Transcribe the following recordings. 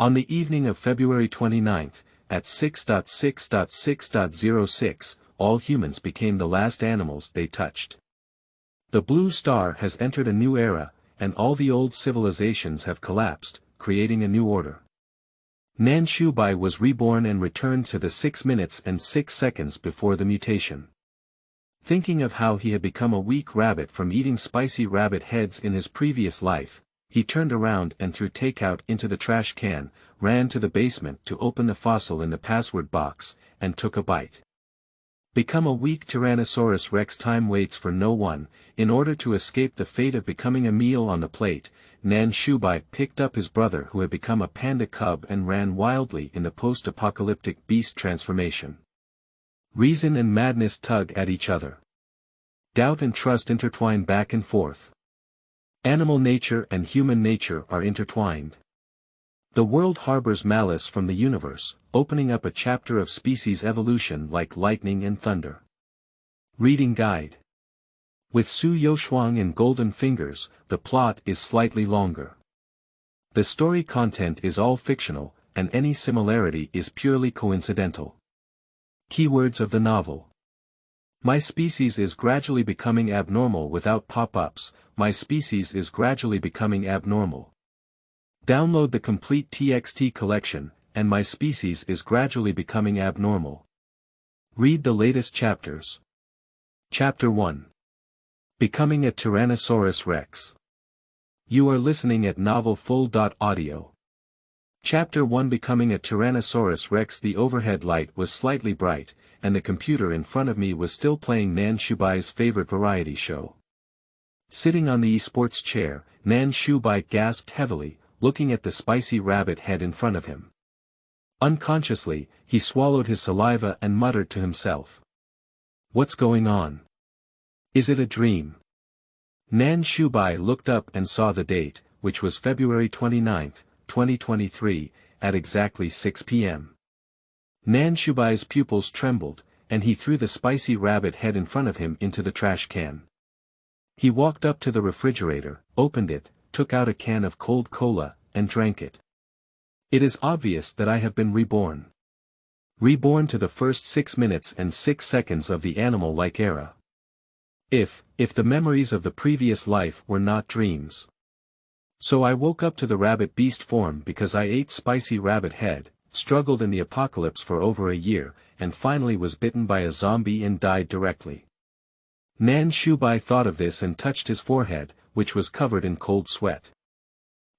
On the evening of February 29th, at 6.6.6.06, all humans became the last animals they touched. The blue star has entered a new era, and all the old civilizations have collapsed, creating a new order. Nanshu Bai was reborn and returned to the 6 minutes and 6 seconds before the mutation. Thinking of how he had become a weak rabbit from eating spicy rabbit heads in his previous life, he turned around and threw takeout into the trash can, ran to the basement to open the fossil in the password box, and took a bite. Become a weak Tyrannosaurus Rex, time waits for no one. In order to escape the fate of becoming a meal on the plate, Nanshu Bai picked up his brother who had become a panda cub and ran wildly in the post-apocalyptic beast transformation. Reason and madness tug at each other. Doubt and trust intertwine back and forth. Animal nature and human nature are intertwined. The world harbors malice from the universe, opening up a chapter of species evolution like lightning and thunder. Reading guide. With Su Youshuang and Golden Fingers, the plot is slightly longer. The story content is all fictional, and any similarity is purely coincidental. Keywords of the novel. My species is gradually becoming abnormal without pop-ups. My species is gradually becoming abnormal. Download the complete TXT collection, and My species is gradually becoming abnormal. Read the latest chapters. Chapter 1. Becoming a Tyrannosaurus Rex. You are listening at novelfull.audio. Chapter 1. Becoming a Tyrannosaurus Rex. The overhead light was slightly bright, and the computer in front of me was still playing Nanshu Bai's favorite variety show. Sitting on the esports chair, Nanshu Bai gasped heavily, looking at the spicy rabbit head in front of him. Unconsciously, he swallowed his saliva and muttered to himself. What's going on? Is it a dream? Nanshu Bai looked up and saw the date, which was February 29, 2023, at exactly 6 p.m. Nanshu Bai's pupils trembled, and he threw the spicy rabbit head in front of him into the trash can. He walked up to the refrigerator, opened it, took out a can of cold cola, and drank it. It is obvious that I have been reborn. Reborn to the first 6 minutes and 6 seconds of the animal-like era. If the memories of the previous life were not dreams. So I woke up to the rabbit beast form because I ate spicy rabbit head, struggled in the apocalypse for over a year, and finally was bitten by a zombie and died directly. Nanshu Bai thought of this and touched his forehead, which was covered in cold sweat.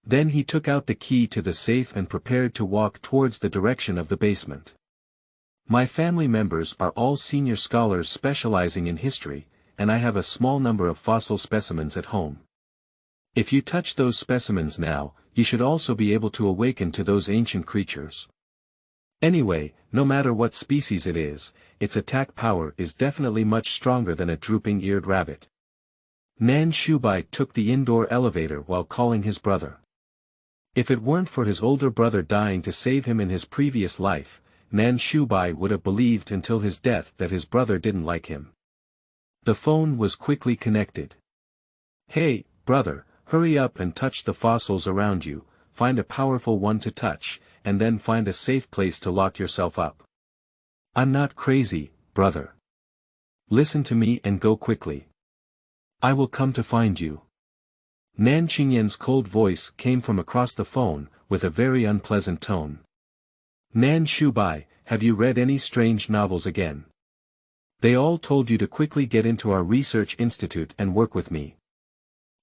Then he took out the key to the safe and prepared to walk towards the direction of the basement. My family members are all senior scholars specializing in history, and I have a small number of fossil specimens at home. If you touch those specimens now, you should also be able to awaken to those ancient creatures. Anyway, no matter what species it is, its attack power is definitely much stronger than a drooping-eared rabbit. Nanshu Bai took the indoor elevator while calling his brother. If it weren't for his older brother dying to save him in his previous life, Nanshu Bai would have believed until his death that his brother didn't like him. The phone was quickly connected. Hey, brother, hurry up and touch the fossils around you, find a powerful one to touch, and then find a safe place to lock yourself up. I'm not crazy, brother. Listen to me and go quickly. I will come to find you. Qingyan's cold voice came from across the phone, with a very unpleasant tone. Nanshu Bai, have you read any strange novels again? They all told you to quickly get into our research institute and work with me.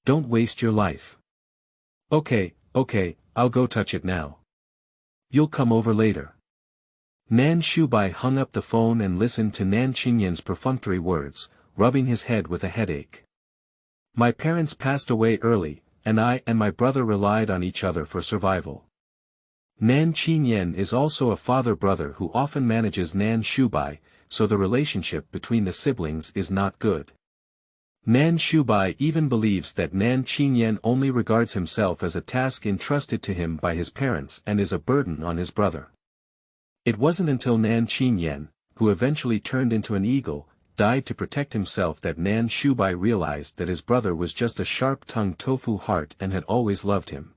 Don't waste your life. Okay, I'll go touch it now. You'll come over later. Nanshu Bai hung up the phone and listened to Qingyan's perfunctory words, rubbing his head with a headache. My parents passed away early, and I and my brother relied on each other for survival. Qingyan is also a father-brother who often manages Nanshu Bai, so the relationship between the siblings is not good. Nanshu Bai even believes that Qingyan only regards himself as a task entrusted to him by his parents and is a burden on his brother. It wasn't until Qingyan, who eventually turned into an eagle, died to protect himself that Nanshu Bai realized that his brother was just a sharp-tongued tofu heart and had always loved him.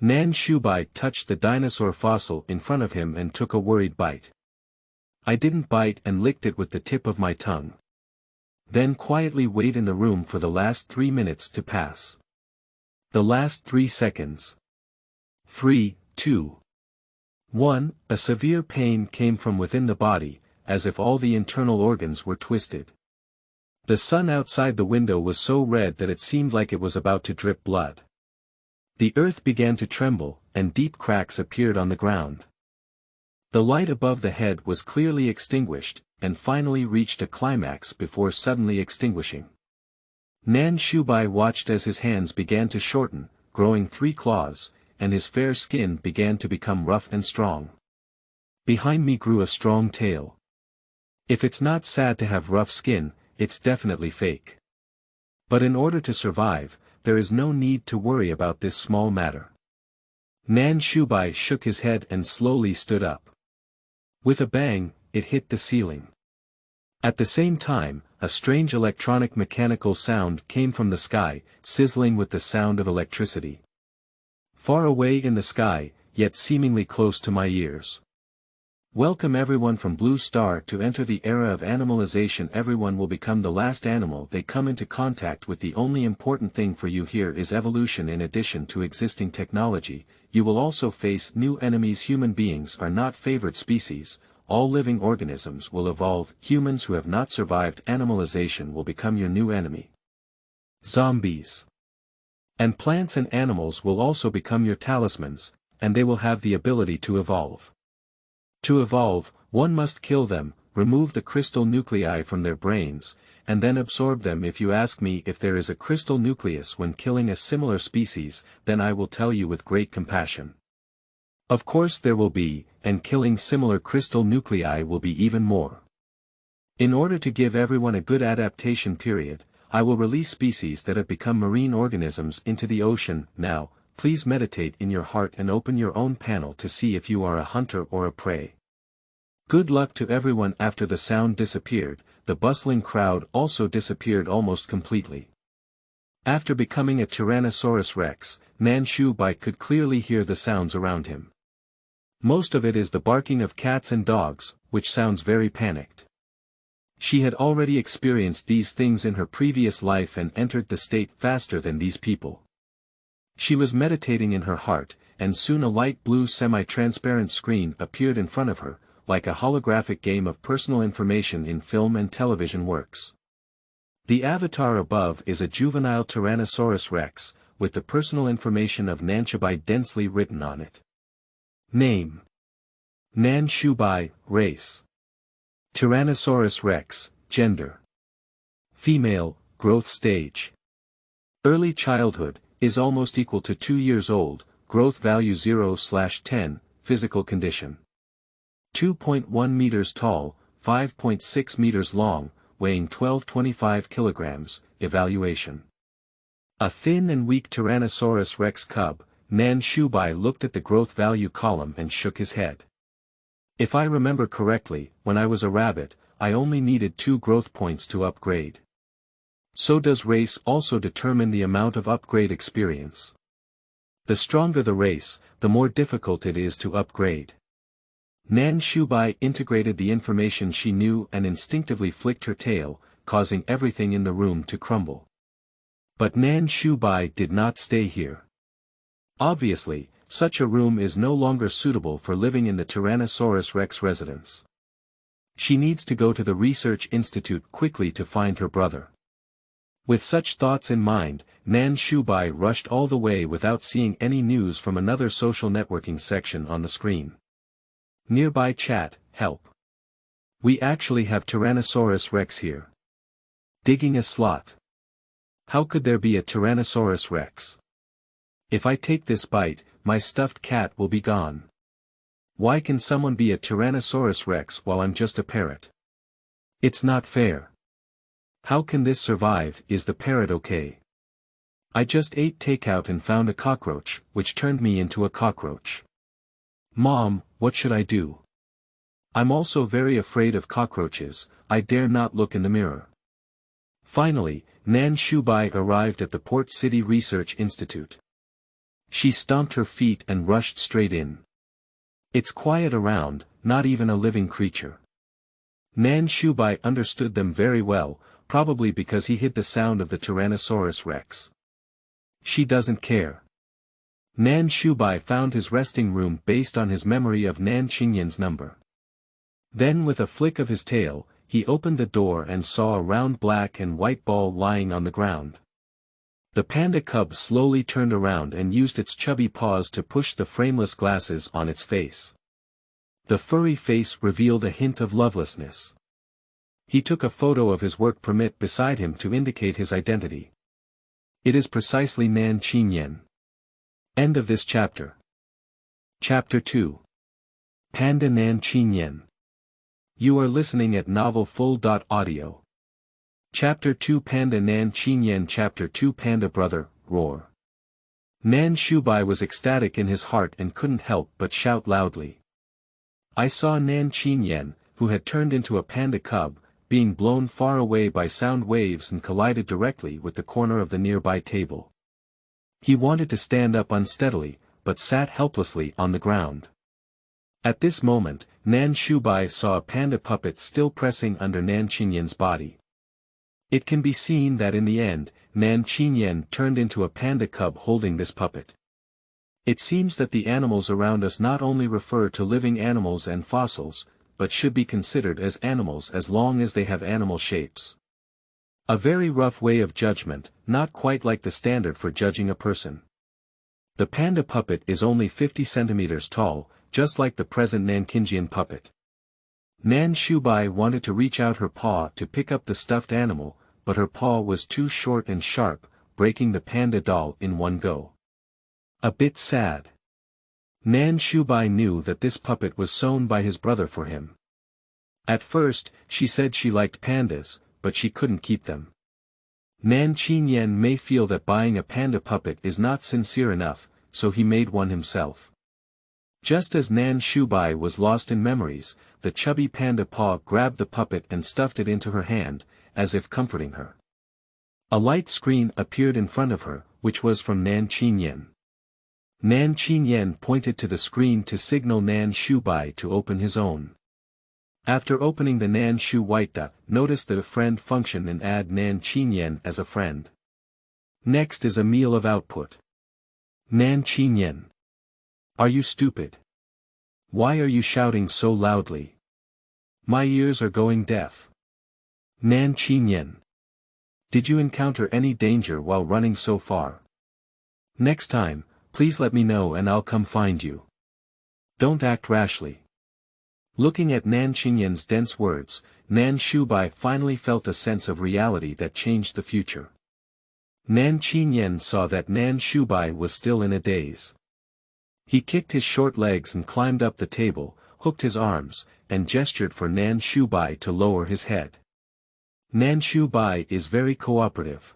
Nanshu Bai touched the dinosaur fossil in front of him and took a worried bite. I didn't bite and licked it with the tip of my tongue. Then quietly wait in the room for the last 3 minutes to pass. The last 3 seconds. 3, 2, 1. A severe pain came from within the body, as if all the internal organs were twisted. The sun outside the window was so red that it seemed like it was about to drip blood. The earth began to tremble, and deep cracks appeared on the ground. The light above the head was clearly extinguished, and finally reached a climax before suddenly extinguishing. Nanshu Bai watched as his hands began to shorten, growing 3 claws, and his fair skin began to become rough and strong. Behind me grew a strong tail. If it's not sad to have rough skin, it's definitely fake. But in order to survive, there is no need to worry about this small matter. Nanshu Bai shook his head and slowly stood up. With a bang, it hit the ceiling. At the same time, a strange electronic mechanical sound came from the sky, sizzling with the sound of electricity. Far away in the sky, yet seemingly close to my ears. Welcome everyone from Blue Star to enter the era of animalization. Everyone will become the last animal they come into contact with. The only important thing for you here is evolution. In addition to existing technology, you will also face new enemies. Human beings are not favorite species. All living organisms will evolve. Humans who have not survived animalization will become your new enemy. Zombies. And plants and animals will also become your talismans, and they will have the ability to evolve. To evolve, one must kill them, remove the crystal nuclei from their brains, and then absorb them. If you ask me if there is a crystal nucleus when killing a similar species, then I will tell you with great compassion. Of course there will be, and killing similar crystal nuclei will be even more. In order to give everyone a good adaptation period, I will release species that have become marine organisms into the ocean. Now, please meditate in your heart and open your own panel to see if you are a hunter or a prey. Good luck to everyone. After the sound disappeared, the bustling crowd also disappeared almost completely. After becoming a Tyrannosaurus Rex, Nanshu Bai could clearly hear the sounds around him. Most of it is the barking of cats and dogs, which sounds very panicked. She had already experienced these things in her previous life and entered the state faster than these people. She was meditating in her heart, and soon a light blue semi-transparent screen appeared in front of her, like a holographic game of personal information in film and television works. The avatar above is a juvenile Tyrannosaurus Rex, with the personal information of Nanshu Bai densely written on it. Name: Nanshu Bai. Race: Tyrannosaurus Rex. Gender: female. Growth stage: early childhood, is almost equal to 2 years old, growth value 0/10, physical condition: 2.1 meters tall, 5.6 meters long, weighing 12-25 kilograms, evaluation. A thin and weak Tyrannosaurus Rex cub. Nanshu Bai looked at the growth value column and shook his head. If I remember correctly, when I was a rabbit, I only needed 2 growth points to upgrade. So does race also determine the amount of upgrade experience? The stronger the race, the more difficult it is to upgrade. Nanshu Bai integrated the information she knew and instinctively flicked her tail, causing everything in the room to crumble. But Nanshu Bai did not stay here. Obviously, such a room is no longer suitable for living in the Tyrannosaurus Rex residence. She needs to go to the research institute quickly to find her brother. With such thoughts in mind, Nanshu Bai rushed all the way without seeing any news from another social networking section on the screen. Nearby chat: help. We actually have Tyrannosaurus Rex here. Digging a slot. How could there be a Tyrannosaurus Rex? If I take this bite, my stuffed cat will be gone. Why can someone be a Tyrannosaurus Rex while I'm just a parrot? It's not fair. How can this survive? Is the parrot okay? I just ate takeout and found a cockroach, which turned me into a cockroach. Mom, what should I do? I'm also very afraid of cockroaches. I dare not look in the mirror. Finally, Nanshu Bai arrived at the Port City Research Institute. She stomped her feet and rushed straight in. It's quiet around, not even a living creature. Nanshu Bai understood them very well, probably because he hid the sound of the Tyrannosaurus Rex. She doesn't care. Nanshu Bai found his resting room based on his memory of Qingyan's number. Then with a flick of his tail, he opened the door and saw a round black and white ball lying on the ground. The panda cub slowly turned around and used its chubby paws to push the frameless glasses on its face. The furry face revealed a hint of lovelessness. He took a photo of his work permit beside him to indicate his identity. It is precisely Qingyan. End of this chapter. Chapter 2. Panda Qingyan. You are listening at novelfull.audio. Chapter 2 Panda Qingyan. Chapter 2 Panda Brother, Roar. Nanshu Bai was ecstatic in his heart and couldn't help but shout loudly. I saw Qingyan, who had turned into a panda cub, being blown far away by sound waves and collided directly with the corner of the nearby table. He wanted to stand up unsteadily, but sat helplessly on the ground. At this moment, Nanshu Bai saw a panda puppet still pressing under Qingyan's body. It can be seen that in the end, Qingyan turned into a panda cub holding this puppet. It seems that the animals around us not only refer to living animals and fossils, but should be considered as animals as long as they have animal shapes. A very rough way of judgment, not quite like the standard for judging a person. The panda puppet is only 50 centimeters tall, just like the present Qingyan puppet. Nanshu Bai wanted to reach out her paw to pick up the stuffed animal, but her paw was too short and sharp, breaking the panda doll in one go. A bit sad. Nanshu Bai knew that this puppet was sewn by his brother for him. At first, she said she liked pandas, but she couldn't keep them. Qingyan may feel that buying a panda puppet is not sincere enough, so he made one himself. Just as Nanshu Bai was lost in memories, the chubby panda paw grabbed the puppet and stuffed it into her hand, as if comforting her. A light screen appeared in front of her, which was from Qingyan. Qingyan pointed to the screen to signal Nanshu Bai to open his own. After opening the Nanshu White Dot, notice the friend function and add Qingyan as a friend. Next is a meal of output. Qingyan. Are you stupid? Why are you shouting so loudly? My ears are going deaf. Qingyan. Did you encounter any danger while running so far? Next time, please let me know and I'll come find you. Don't act rashly. Looking at Qingyan's dense words, Nanshu Bai finally felt a sense of reality that changed the future. Qingyan saw that Nanshu Bai was still in a daze. He kicked his short legs and climbed up the table, hooked his arms, and gestured for Nanshu Bai to lower his head. Nanshu Bai is very cooperative.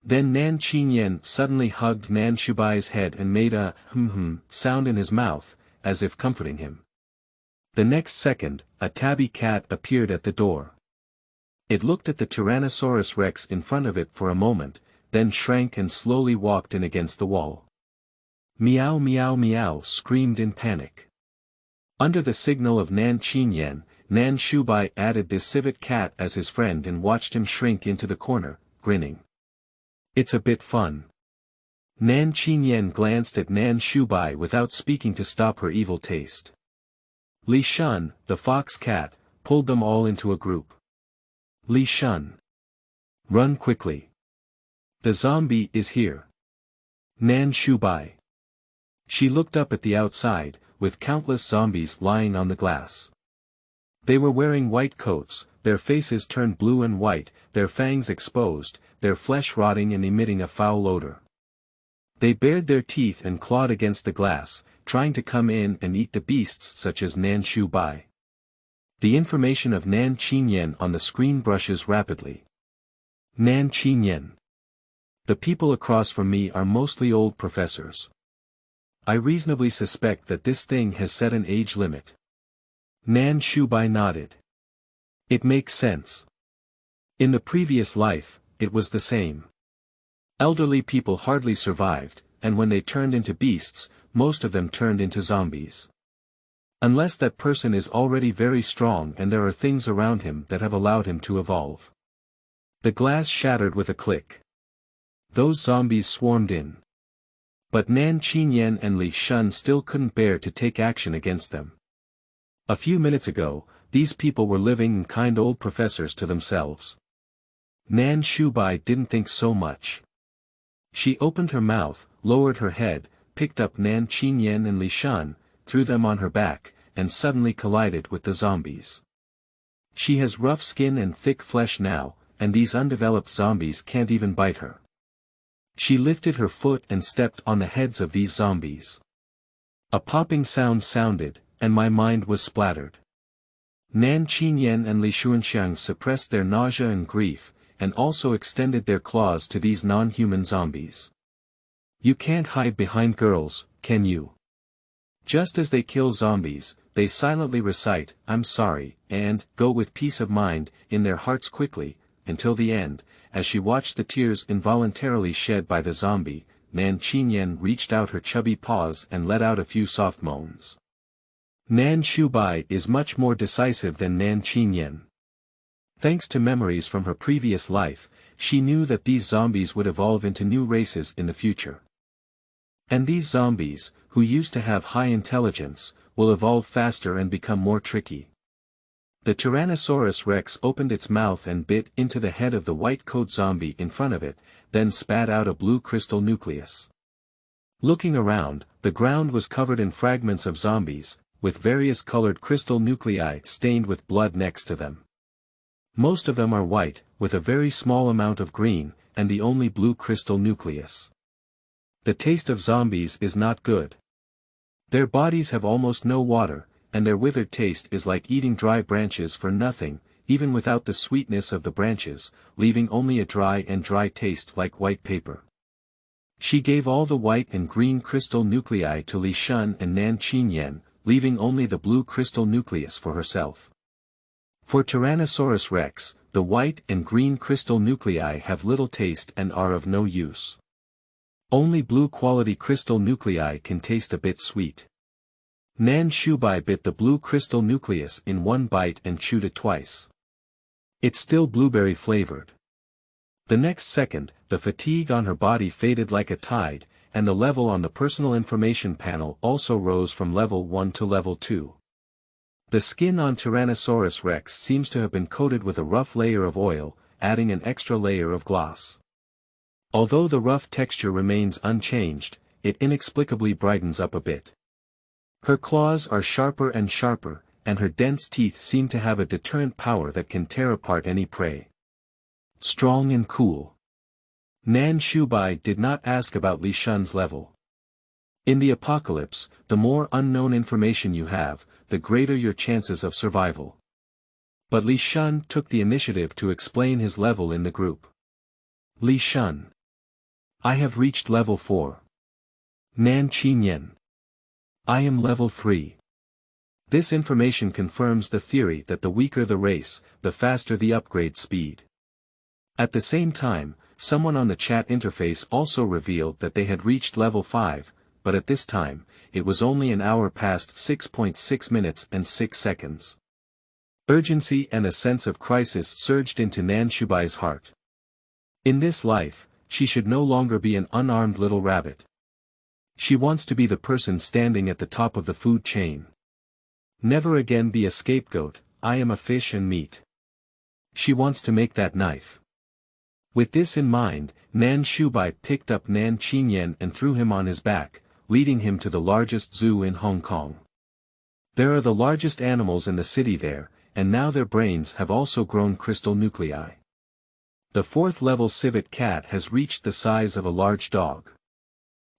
Then Qingyan suddenly hugged Nanshu Bai's head and made a sound in his mouth, as if comforting him. The next second, a tabby cat appeared at the door. It looked at the Tyrannosaurus Rex in front of it for a moment, then shrank and slowly walked in against the wall. Meow meow meow screamed in panic. Under the signal of Qingyan, Nanshu Bai added this civet cat as his friend and watched him shrink into the corner, grinning. It's a bit fun. Qingyan glanced at Nanshu Bai without speaking to stop her evil taste. Li Shun, the fox cat, pulled them all into a group. Li Shun. Run quickly. The zombie is here. Nanshu Bai. She looked up at the outside, with countless zombies lying on the glass. They were wearing white coats, their faces turned blue and white, their fangs exposed, their flesh rotting and emitting a foul odor. They bared their teeth and clawed against the glass, trying to come in and eat the beasts such as Nanshu Bai. The information of Qingyan on the screen brushes rapidly. Qingyan. The people across from me are mostly old professors. I reasonably suspect that this thing has set an age limit. Nanshu Bai nodded. It makes sense. In the previous life, it was the same. Elderly people hardly survived, and when they turned into beasts, most of them turned into zombies. Unless that person is already very strong and there are things around him that have allowed him to evolve. The glass shattered with a click. Those zombies swarmed in. But Nan Qingyan and Li Shun still couldn't bear to take action against them. A few minutes ago, these people were living in kind old professors to themselves. Nanshu Bai didn't think so much. She opened her mouth, lowered her head, picked up Nan Qingyan and Li Shun, threw them on her back, and suddenly collided with the zombies. She has rough skin and thick flesh now, and these undeveloped zombies can't even bite her. She lifted her foot and stepped on the heads of these zombies. A popping sound sounded, and my mind was splattered. Nan Qingyan and Li Xuanxiang suppressed their nausea and grief, and also extended their claws to these non-human zombies. You can't hide behind girls, can you? Just as they kill zombies, they silently recite, "I'm sorry," and "go with peace of mind," in their hearts quickly, until the end. As she watched the tears involuntarily shed by the zombie, Nan Qingyan reached out her chubby paws and let out a few soft moans. Nanshu Bai is much more decisive than Nan Qingyan. Thanks to memories from her previous life, she knew that these zombies would evolve into new races in the future. And these zombies, who used to have high intelligence, will evolve faster and become more tricky. The Tyrannosaurus Rex opened its mouth and bit into the head of the white coat zombie in front of it, then spat out a blue crystal nucleus. Looking around, the ground was covered in fragments of zombies, with various colored crystal nuclei stained with blood next to them. Most of them are white, with a very small amount of green, and the only blue crystal nucleus. The taste of zombies is not good. Their bodies have almost no water, and their withered taste is like eating dry branches for nothing, even without the sweetness of the branches, leaving only a dry taste like white paper. She gave all the white and green crystal nuclei to Li Shun and Nan Qingyan, leaving only the blue crystal nucleus for herself. For Tyrannosaurus Rex, the white and green crystal nuclei have little taste and are of no use. Only blue quality crystal nuclei can taste a bit sweet. Nanshu Bai bit the blue crystal nucleus in one bite and chewed it twice. It's still blueberry flavored. The next second, the fatigue on her body faded like a tide, and the level on the personal information panel also rose from level 1 to level 2. The skin on Tyrannosaurus Rex seems to have been coated with a rough layer of oil, adding an extra layer of gloss. Although the rough texture remains unchanged, it inexplicably brightens up a bit. Her claws are sharper and sharper, and her dense teeth seem to have a deterrent power that can tear apart any prey. Strong and cool. Nanshu Bai did not ask about Li Shun's level. In the apocalypse, the more unknown information you have, the greater your chances of survival. But Li Shun took the initiative to explain his level in the group. Li Shun. I have reached level 4. Nan Qingyan. I am level 3. This information confirms the theory that the weaker the race, the faster the upgrade speed. At the same time, someone on the chat interface also revealed that they had reached level 5, but at this time, it was only an hour past 6.6 minutes and 6 seconds. Urgency and a sense of crisis surged into Nanshu Bai's heart. In this life, she should no longer be an unarmed little rabbit. She wants to be the person standing at the top of the food chain. Never again be a scapegoat, I am a fish and meat. She wants to make that knife. With this in mind, Nanshu Bai picked up Nan Qingyan and threw him on his back, leading him to the largest zoo in Hong Kong. There are the largest animals in the city there, and now their brains have also grown crystal nuclei. The 4th level civet cat has reached the size of a large dog.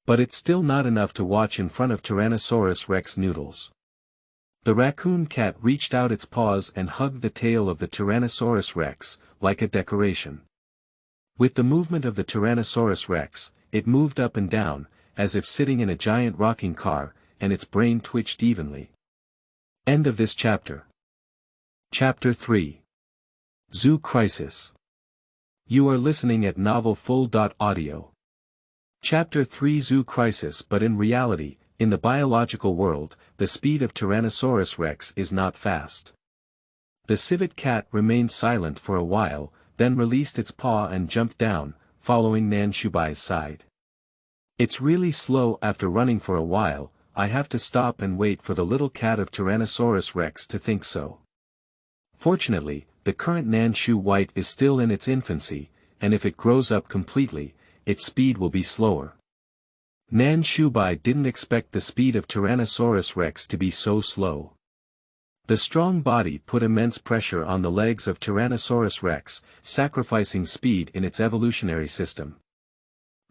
But it's still not enough to watch in front of Tyrannosaurus Rex noodles. The raccoon cat reached out its paws and hugged the tail of the Tyrannosaurus Rex, like a decoration. With the movement of the Tyrannosaurus Rex, it moved up and down, as if sitting in a giant rocking car, and its brain twitched evenly. End of this chapter. Chapter 3. Zoo Crisis. You are listening at novelfull.audio. Chapter 3 Zoo Crisis. But in reality, in the biological world, the speed of Tyrannosaurus rex is not fast. The civet cat remained silent for a while, then released its paw and jumped down, following Nanshu Bai's side. It's really slow. After running for a while, I have to stop and wait for the little cat of Tyrannosaurus rex to think so. Fortunately, the current Nanshu white is still in its infancy, and if it grows up completely, its speed will be slower. Nanshu Bai didn't expect the speed of Tyrannosaurus rex to be so slow. The strong body put immense pressure on the legs of Tyrannosaurus rex, sacrificing speed in its evolutionary system.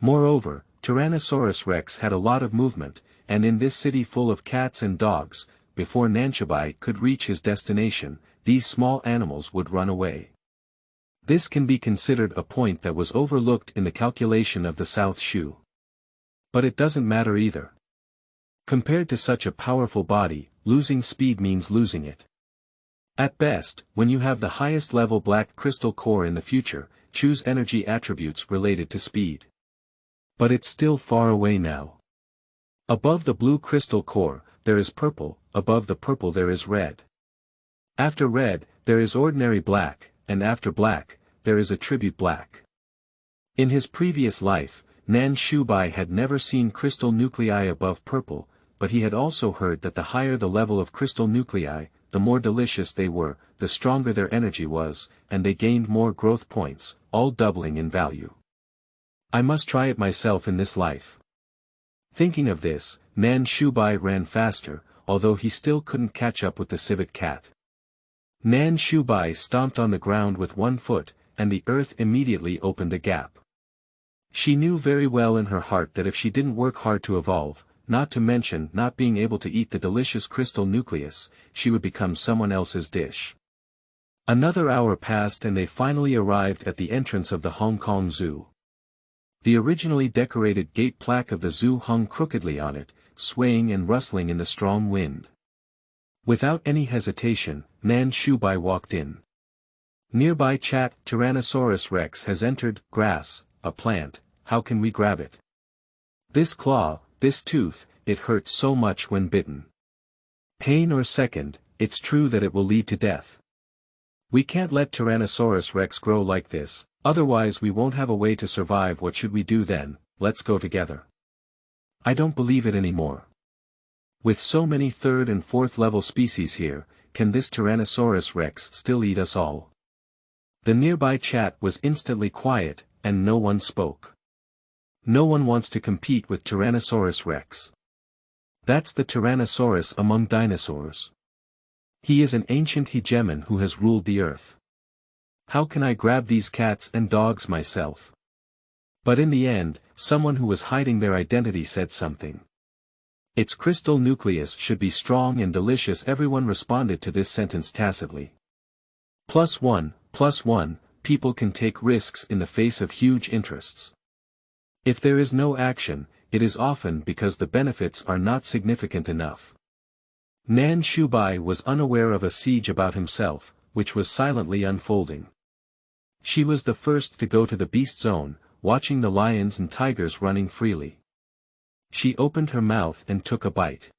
Moreover, Tyrannosaurus rex had a lot of movement, and in this city full of cats and dogs, before Nanshu Bai could reach his destination, these small animals would run away. This can be considered a point that was overlooked in the calculation of the South Shoe. But it doesn't matter either. Compared to such a powerful body, losing speed means losing it. At best, when you have the highest level black crystal core in the future, choose energy attributes related to speed. But it's still far away now. Above the blue crystal core, there is purple, above the purple there is red. After red, there is ordinary black, and after black, there is attribute black. In his previous life, Nanshu Bai had never seen crystal nuclei above purple, but he had also heard that the higher the level of crystal nuclei, the more delicious they were, the stronger their energy was, and they gained more growth points, all doubling in value. I must try it myself in this life. Thinking of this, Nanshu Bai ran faster, although he still couldn't catch up with the civet cat. Nanshu Bai stomped on the ground with one foot, and the earth immediately opened a gap. She knew very well in her heart that if she didn't work hard to evolve, not to mention not being able to eat the delicious crystal nucleus, she would become someone else's dish. Another hour passed and they finally arrived at the entrance of the Hong Kong Zoo. The originally decorated gate plaque of the zoo hung crookedly on it, swaying and rustling in the strong wind. Without any hesitation, Nanshu Bai walked in. Nearby chat, Tyrannosaurus rex has entered. Grass, a plant, how can we grab it? This claw, this tooth, it hurts so much when bitten. Pain or second, it's true that it will lead to death. We can't let Tyrannosaurus rex grow like this, otherwise we won't have a way to survive. What should we do then? Let's go together. I don't believe it anymore. With so many third and fourth level species here, can this Tyrannosaurus rex still eat us all? The nearby chat was instantly quiet, and no one spoke. No one wants to compete with Tyrannosaurus rex. That's the Tyrannosaurus among dinosaurs. He is an ancient hegemon who has ruled the earth. How can I grab these cats and dogs myself? But in the end, someone who was hiding their identity said something. Its crystal nucleus should be strong and delicious. Everyone responded to this sentence tacitly. +1, people can take risks in the face of huge interests. If there is no action, it is often because the benefits are not significant enough. Nanshu Bai was unaware of a siege about himself, which was silently unfolding. She was the first to go to the beast zone, watching the lions and tigers running freely. She opened her mouth and took a bite.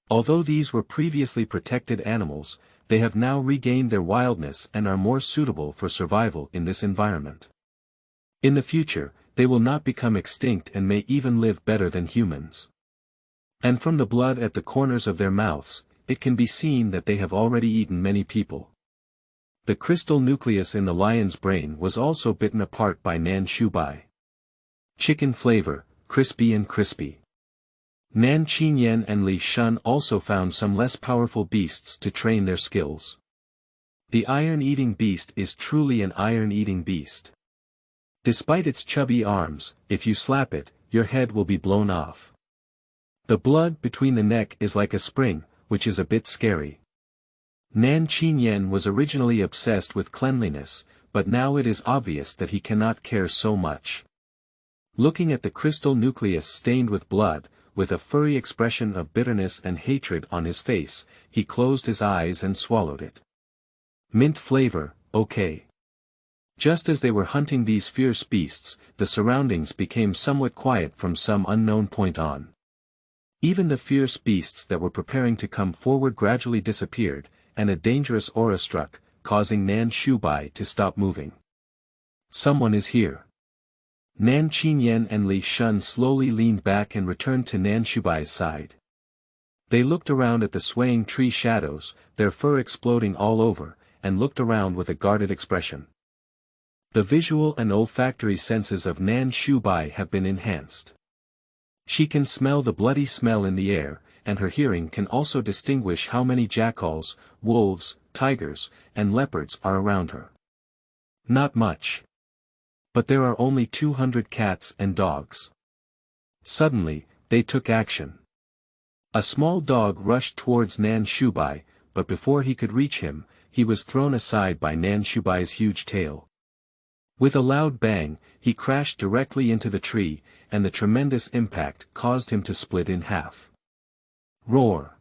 Although these were previously protected animals, they have now regained their wildness and are more suitable for survival in this environment. In the future, they will not become extinct and may even live better than humans. And from the blood at the corners of their mouths, it can be seen that they have already eaten many people. The crystal nucleus in the lion's brain was also bitten apart by Nanshu Bai. Chicken flavor, crispy and crispy. Qingyan and Li Shun also found some less powerful beasts to train their skills. The iron-eating beast is truly an iron-eating beast. Despite its chubby arms, if you slap it, your head will be blown off. The blood between the neck is like a spring, which is a bit scary. Qingyan was originally obsessed with cleanliness, but now it is obvious that he cannot care so much. Looking at the crystal nucleus stained with blood, with a furry expression of bitterness and hatred on his face, he closed his eyes and swallowed it. Mint flavor, okay. Just as they were hunting these fierce beasts, the surroundings became somewhat quiet from some unknown point on. Even the fierce beasts that were preparing to come forward gradually disappeared, and a dangerous aura struck, causing Nanshu Bai to stop moving. Someone is here. Qingyan and Li Shun slowly leaned back and returned to Nanshu Bai's side. They looked around at the swaying tree shadows, their fur exploding all over, and looked around with a guarded expression. The visual and olfactory senses of Nanshu Bai have been enhanced. She can smell the bloody smell in the air, and her hearing can also distinguish how many jackals, wolves, tigers, and leopards are around her. Not much. But there are only 200 cats and dogs. Suddenly, they took action. A small dog rushed towards Nanshu Bai, but before he could reach him, he was thrown aside by Nanshu Bai's huge tail. With a loud bang, he crashed directly into the tree, and the tremendous impact caused him to split in half. Roar!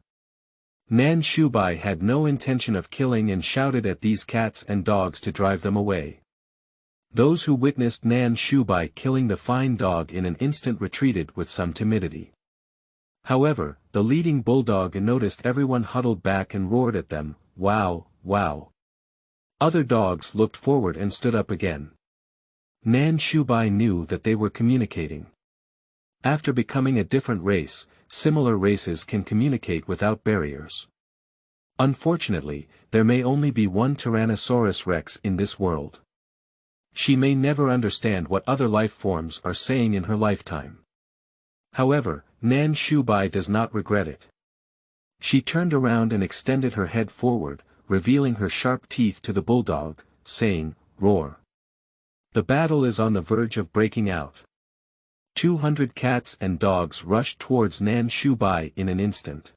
Nanshu Bai had no intention of killing and shouted at these cats and dogs to drive them away. Those who witnessed Nanshu Bai killing the fine dog in an instant retreated with some timidity. However, the leading bulldog noticed everyone huddled back and roared at them, "Wow, wow." Other dogs looked forward and stood up again. Nanshu Bai knew that they were communicating. After becoming a different race, similar races can communicate without barriers. Unfortunately, there may only be one Tyrannosaurus rex in this world. She may never understand what other life forms are saying in her lifetime. However, Nanshu Bai does not regret it. She turned around and extended her head forward, revealing her sharp teeth to the bulldog, saying, "Roar." The battle is on the verge of breaking out. 200 cats and dogs rushed towards Nanshu Bai in an instant.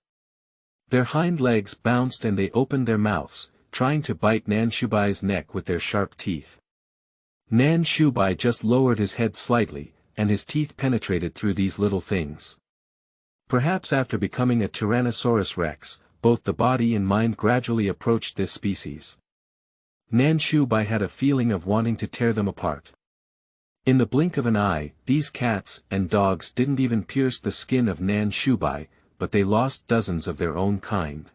Their hind legs bounced and they opened their mouths, trying to bite Nanshu Bai's neck with their sharp teeth. Nanshu Bai just lowered his head slightly, and his teeth penetrated through these little things. Perhaps after becoming a Tyrannosaurus rex, both the body and mind gradually approached this species. Nanshu Bai had a feeling of wanting to tear them apart. In the blink of an eye, these cats and dogs didn't even pierce the skin of Nanshu Bai, but they lost dozens of their own kind.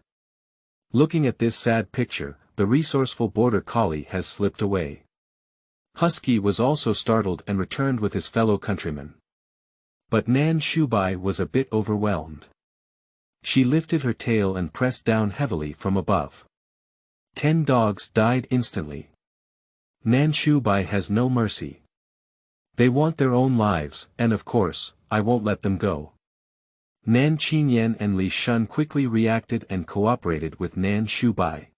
Looking at this sad picture, the resourceful border collie has slipped away. Husky was also startled and returned with his fellow countrymen. But Nanshu Bai was a bit overwhelmed. She lifted her tail and pressed down heavily from above. 10 dogs died instantly. Nanshu Bai has no mercy. They want their own lives, and of course, I won't let them go. Qingyan and Li Shun quickly reacted and cooperated with Nanshu Bai.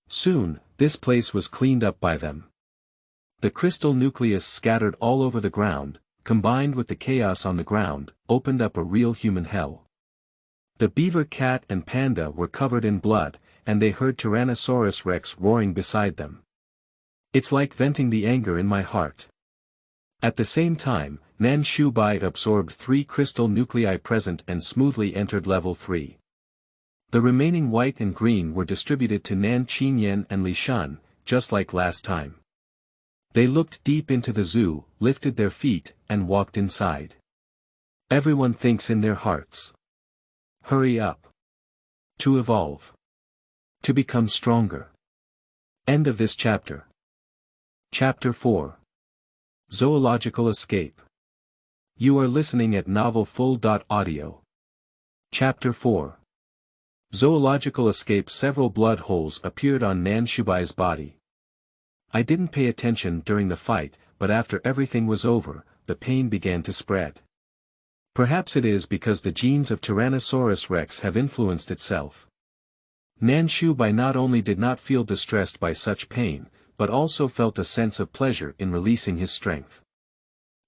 Soon, this place was cleaned up by them. The crystal nucleus scattered all over the ground, combined with the chaos on the ground, opened up a real human hell. The beaver cat and panda were covered in blood, and they heard Tyrannosaurus rex roaring beside them. It's like venting the anger in my heart. At the same time, Nanshu Bai absorbed 3 crystal nuclei present and smoothly entered level 3. The remaining white and green were distributed to Qingyan and Li Shun, just like last time. They looked deep into the zoo, lifted their feet, and walked inside. Everyone thinks in their hearts. Hurry up. To evolve. To become stronger. End of this chapter. Chapter 4. Zoological Escape. You are listening at novelfull.audio. Chapter 4. Zoological Escape. Several blood holes appeared on Nanshu Bai's body. I didn't pay attention during the fight, but after everything was over, the pain began to spread. Perhaps it is because the genes of Tyrannosaurus rex have influenced itself. Nanshu Bai not only did not feel distressed by such pain, but also felt a sense of pleasure in releasing his strength.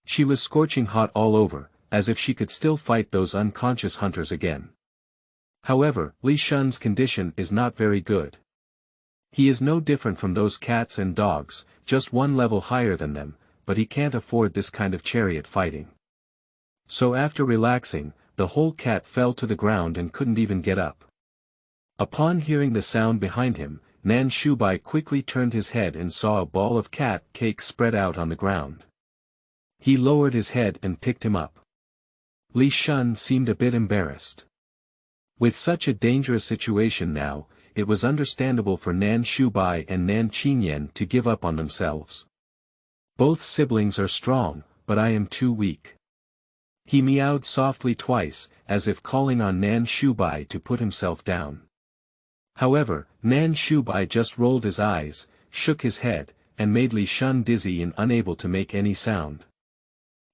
She was scorching hot all over, as if she could still fight those unconscious hunters again. However, Li Shun's condition is not very good. He is no different from those cats and dogs, just one level higher than them, but he can't afford this kind of chariot fighting. So after relaxing, the whole cat fell to the ground and couldn't even get up. Upon hearing the sound behind him, Nanshu Bai quickly turned his head and saw a ball of cat cake spread out on the ground. He lowered his head and picked him up. Li Shun seemed a bit embarrassed. With such a dangerous situation now, it was understandable for Nanshu Bai and Qingyan to give up on themselves. Both siblings are strong, but I am too weak. He meowed softly twice, as if calling on Nanshu Bai to put himself down. However, Nanshu Bai just rolled his eyes, shook his head, and made Li Shun dizzy and unable to make any sound.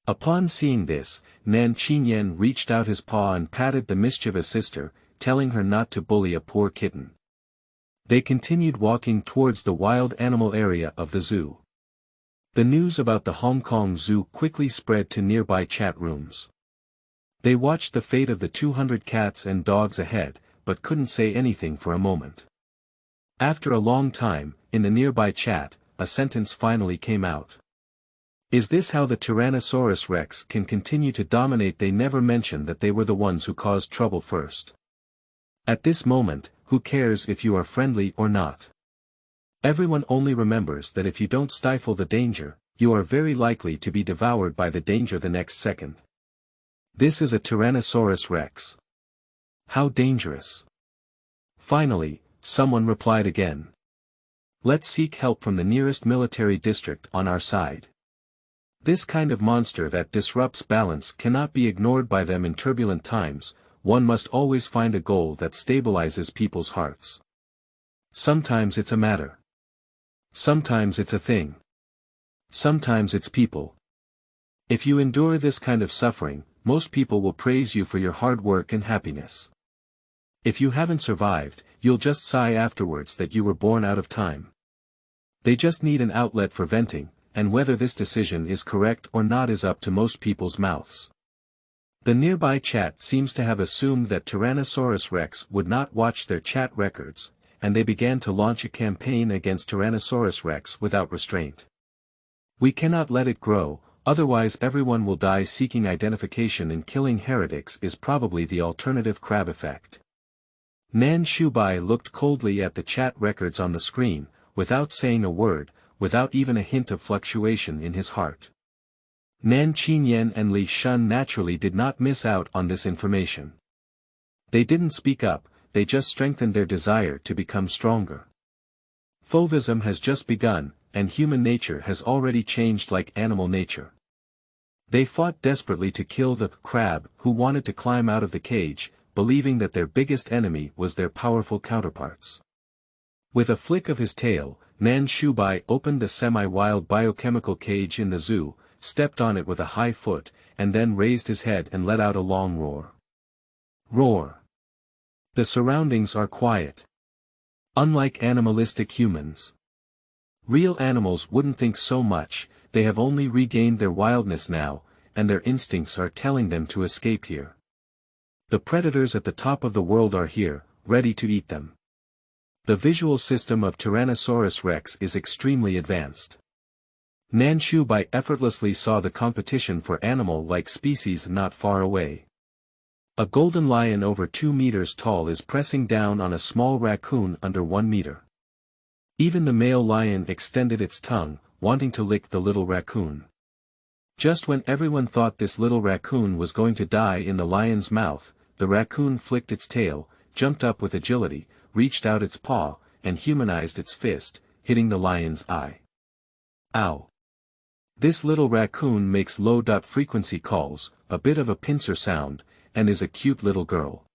Upon seeing this, Qingyan reached out his paw and patted the mischievous sister, telling her not to bully a poor kitten. They continued walking towards the wild animal area of the zoo. The news about the Hong Kong Zoo quickly spread to nearby chat rooms. They watched the fate of the 200 cats and dogs ahead, but couldn't say anything for a moment. After a long time, in the nearby chat, a sentence finally came out. Is this how the Tyrannosaurus Rex can continue to dominate? They never mentioned that they were the ones who caused trouble first. At this moment, who cares if you are friendly or not? Everyone only remembers that if you don't stifle the danger, you are very likely to be devoured by the danger the next second. This is a Tyrannosaurus Rex. How dangerous. Finally, someone replied again. Let's seek help from the nearest military district on our side. This kind of monster that disrupts balance cannot be ignored by them in turbulent times. One must always find a goal that stabilizes people's hearts. Sometimes it's a matter. Sometimes it's a thing. Sometimes it's people. If you endure this kind of suffering, most people will praise you for your hard work and happiness. If you haven't survived, you'll just sigh afterwards that you were born out of time. They just need an outlet for venting, and whether this decision is correct or not is up to most people's mouths. The nearby chat seems to have assumed that Tyrannosaurus Rex would not watch their chat records, and they began to launch a campaign against Tyrannosaurus Rex without restraint. We cannot let it grow, otherwise everyone will die. Seeking identification and killing heretics is probably the alternative crab effect. Nanshu Bai looked coldly at the chat records on the screen, without saying a word, without even a hint of fluctuation in his heart. Qingyan and Li Shun naturally did not miss out on this information. They didn't speak up, they just strengthened their desire to become stronger. Fauvism has just begun, and human nature has already changed like animal nature. They fought desperately to kill the crab who wanted to climb out of the cage, believing that their biggest enemy was their powerful counterparts. With a flick of his tail, Nanshu Bai opened the semi-wild biochemical cage in the zoo, stepped on it with a high foot, and then raised his head and let out a long roar. Roar. The surroundings are quiet. Unlike animalistic humans. Real animals wouldn't think so much, they have only regained their wildness now, and their instincts are telling them to escape here. The predators at the top of the world are here, ready to eat them. The visual system of Tyrannosaurus Rex is extremely advanced. Nanshu Bai effortlessly saw the competition for animal-like species not far away. A golden lion over 2 meters tall is pressing down on a small raccoon under 1 meter. Even the male lion extended its tongue, wanting to lick the little raccoon. Just when everyone thought this little raccoon was going to die in the lion's mouth, the raccoon flicked its tail, jumped up with agility, reached out its paw, and humanized its fist, hitting the lion's eye. Ow! This little raccoon makes low-frequency calls, a bit of a pincer sound, and is a cute little girl.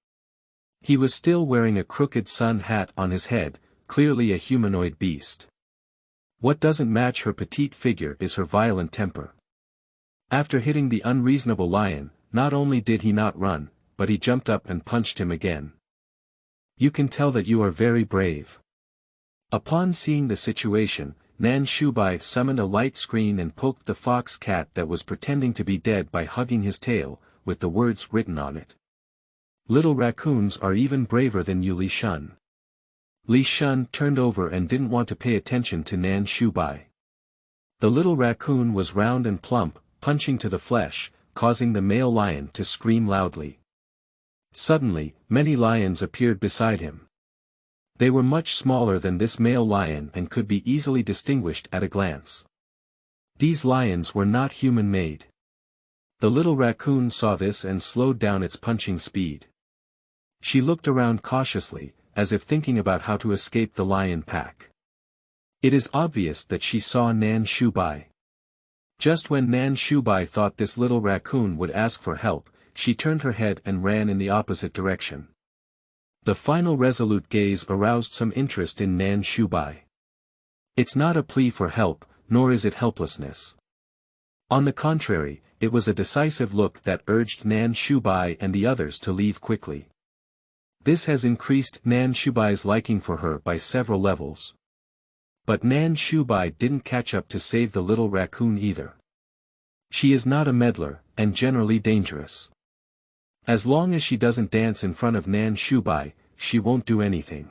He was still wearing a crooked sun hat on his head, clearly a humanoid beast. What doesn't match her petite figure is her violent temper. After hitting the unreasonable lion, not only did he not run, but he jumped up and punched him again. You can tell that you are very brave. Upon seeing the situation, Nanshu Bai summoned a light screen and poked the fox cat that was pretending to be dead by hugging his tail, with the words written on it. Little raccoons are even braver than you, Li Shun. Li Shun turned over and didn't want to pay attention to Nanshu Bai. The little raccoon was round and plump, punching to the flesh, causing the male lion to scream loudly. Suddenly, many lions appeared beside him. They were much smaller than this male lion and could be easily distinguished at a glance. These lions were not human-made. The little raccoon saw this and slowed down its punching speed. She looked around cautiously, as if thinking about how to escape the lion pack. It is obvious that she saw Nanshu Bai. Just when Nanshu Bai thought this little raccoon would ask for help, she turned her head and ran in the opposite direction. The final resolute gaze aroused some interest in Nanshu Bai. It's not a plea for help, nor is it helplessness. On the contrary, it was a decisive look that urged Nanshu Bai and the others to leave quickly. This has increased Nanshu Bai's liking for her by several levels. But Nanshu Bai didn't catch up to save the little raccoon either. She is not a meddler, and generally dangerous. As long as she doesn't dance in front of Nanshu Bai, she won't do anything.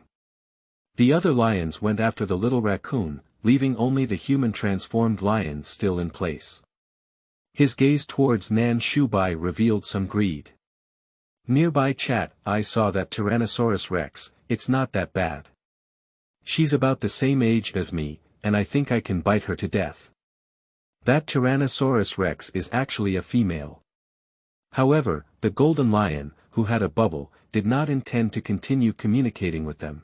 The other lions went after the little raccoon, leaving only the human transformed lion still in place. His gaze towards Nanshu Bai revealed some greed. Nearby chat, I saw that Tyrannosaurus Rex, it's not that bad. She's about the same age as me, and I think I can bite her to death. That Tyrannosaurus Rex is actually a female. However, the golden lion, who had a bubble, did not intend to continue communicating with them.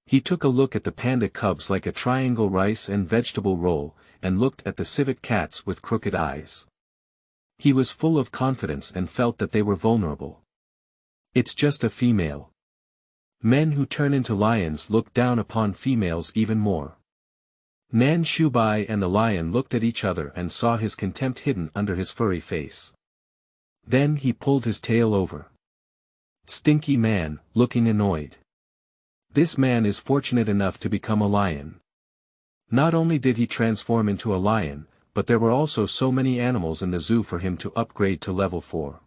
He took a look at the panda cubs like a triangle rice and vegetable roll, and looked at the civet cats with crooked eyes. He was full of confidence and felt that they were vulnerable. It's just a female. Men who turn into lions look down upon females even more. Nanshu Bai and the lion looked at each other and saw his contempt hidden under his furry face. Then he pulled his tail over. Stinky man, looking annoyed. This man is fortunate enough to become a lion. Not only did he transform into a lion, but there were also so many animals in the zoo for him to upgrade to level 4.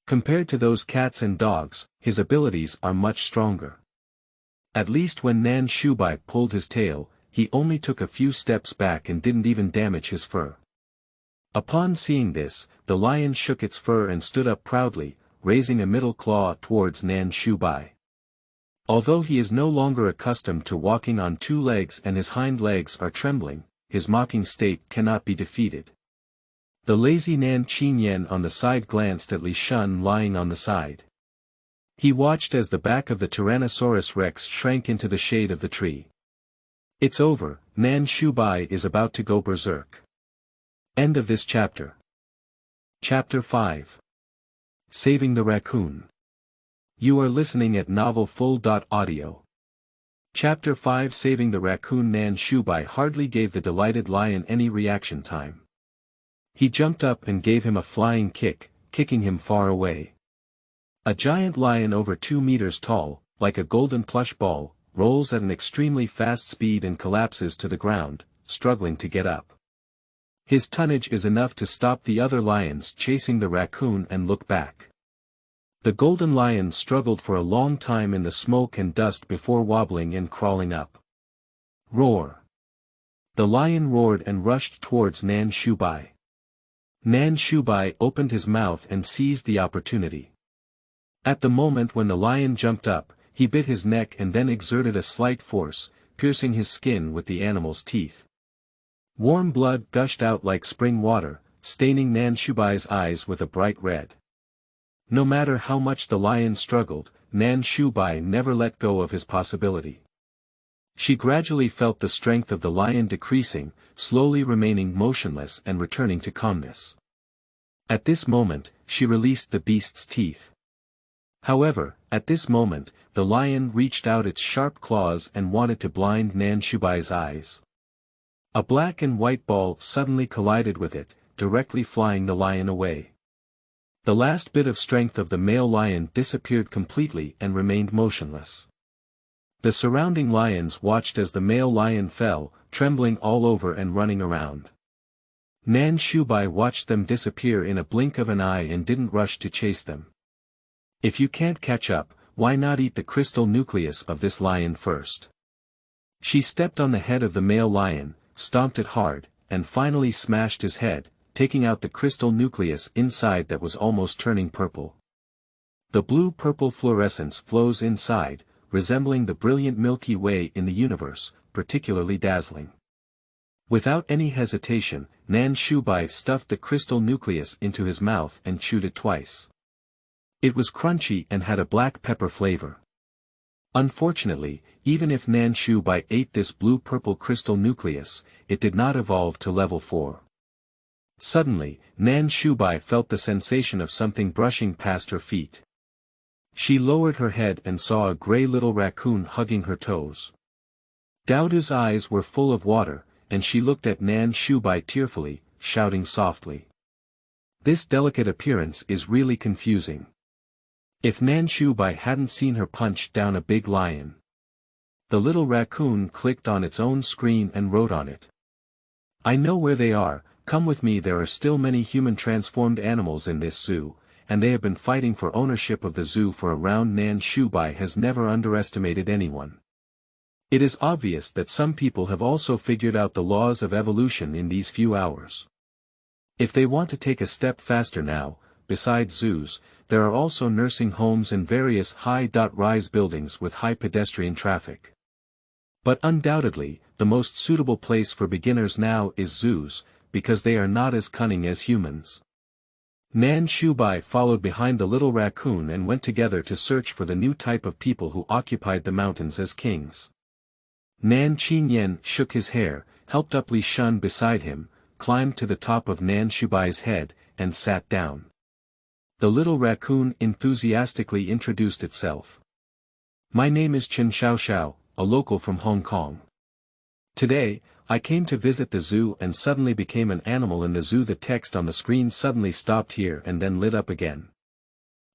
Compared to those cats and dogs, his abilities are much stronger. At least when Nanshu Bai pulled his tail, he only took a few steps back and didn't even damage his fur. Upon seeing this, the lion shook its fur and stood up proudly, raising a middle claw towards Nanshu Bai. Although he is no longer accustomed to walking on 2 legs and his hind legs are trembling, his mocking state cannot be defeated. The lazy Qingyan on the side glanced at Li Shun lying on the side. He watched as the back of the Tyrannosaurus Rex shrank into the shade of the tree. It's over, Nanshu Bai is about to go berserk. End of this chapter. Chapter 5. Saving the Raccoon. You are listening at novelfull.audio. Chapter 5 Saving the Raccoon. Nanshu Bai hardly gave the delighted lion any reaction time. He jumped up and gave him a flying kick, kicking him far away. A giant lion over 2 meters tall, like a golden plush ball, rolls at an extremely fast speed and collapses to the ground, struggling to get up. His tonnage is enough to stop the other lions chasing the raccoon and look back. The golden lion struggled for a long time in the smoke and dust before wobbling and crawling up. Roar! The lion roared and rushed towards Nanshu Bai. Nanshu Bai opened his mouth and seized the opportunity. At the moment when the lion jumped up, he bit his neck and then exerted a slight force, piercing his skin with the animal's teeth. Warm blood gushed out like spring water, staining Nanshu Bai's eyes with a bright red. No matter how much the lion struggled, Nanshu Bai never let go of his possibility. She gradually felt the strength of the lion decreasing, slowly remaining motionless and returning to calmness. At this moment, she released the beast's teeth. However, at this moment, the lion reached out its sharp claws and wanted to blind Nanshu Bai's eyes. A black and white ball suddenly collided with it, directly flying the lion away. The last bit of strength of the male lion disappeared completely and remained motionless. The surrounding lions watched as the male lion fell, trembling all over and running around. Nanshu Bai watched them disappear in a blink of an eye and didn't rush to chase them. If you can't catch up, why not eat the crystal nucleus of this lion first? She stepped on the head of the male lion, stomped it hard, and finally smashed his head, taking out the crystal nucleus inside that was almost turning purple. The blue-purple fluorescence flows inside, resembling the brilliant Milky Way in the universe, particularly dazzling. Without any hesitation, Nanshu Bai stuffed the crystal nucleus into his mouth and chewed it twice. It was crunchy and had a black pepper flavor. Unfortunately, even if Nanshu Bai ate this blue-purple crystal nucleus, it did not evolve to level 4. Suddenly, Nanshu Bai felt the sensation of something brushing past her feet. She lowered her head and saw a gray little raccoon hugging her toes. Daodu's eyes were full of water, and she looked at Nanshu Bai tearfully, shouting softly. This delicate appearance is really confusing. If Nanshu Bai hadn't seen her punch down a big lion. The little raccoon clicked on its own screen and wrote on it. I know where they are, come with me. There are still many human transformed animals in this zoo, and they have been fighting for ownership of the zoo for around. Nanshu Bai has never underestimated anyone. It is obvious that some people have also figured out the laws of evolution in these few hours. If they want to take a step faster now, besides zoos, there are also nursing homes and various high-rise buildings with high pedestrian traffic. But undoubtedly, the most suitable place for beginners now is zoos, because they are not as cunning as humans. Nanshu Bai followed behind the little raccoon and went together to search for the new type of people who occupied the mountains as kings. Qingyan shook his hair, helped up Li Shun beside him, climbed to the top of Nanshu Bai's head, and sat down. The little raccoon enthusiastically introduced itself. My name is Chen Xiaoxiao, a local from Hong Kong. Today, I came to visit the zoo and suddenly became an animal in the zoo. The text on the screen suddenly stopped here and then lit up again.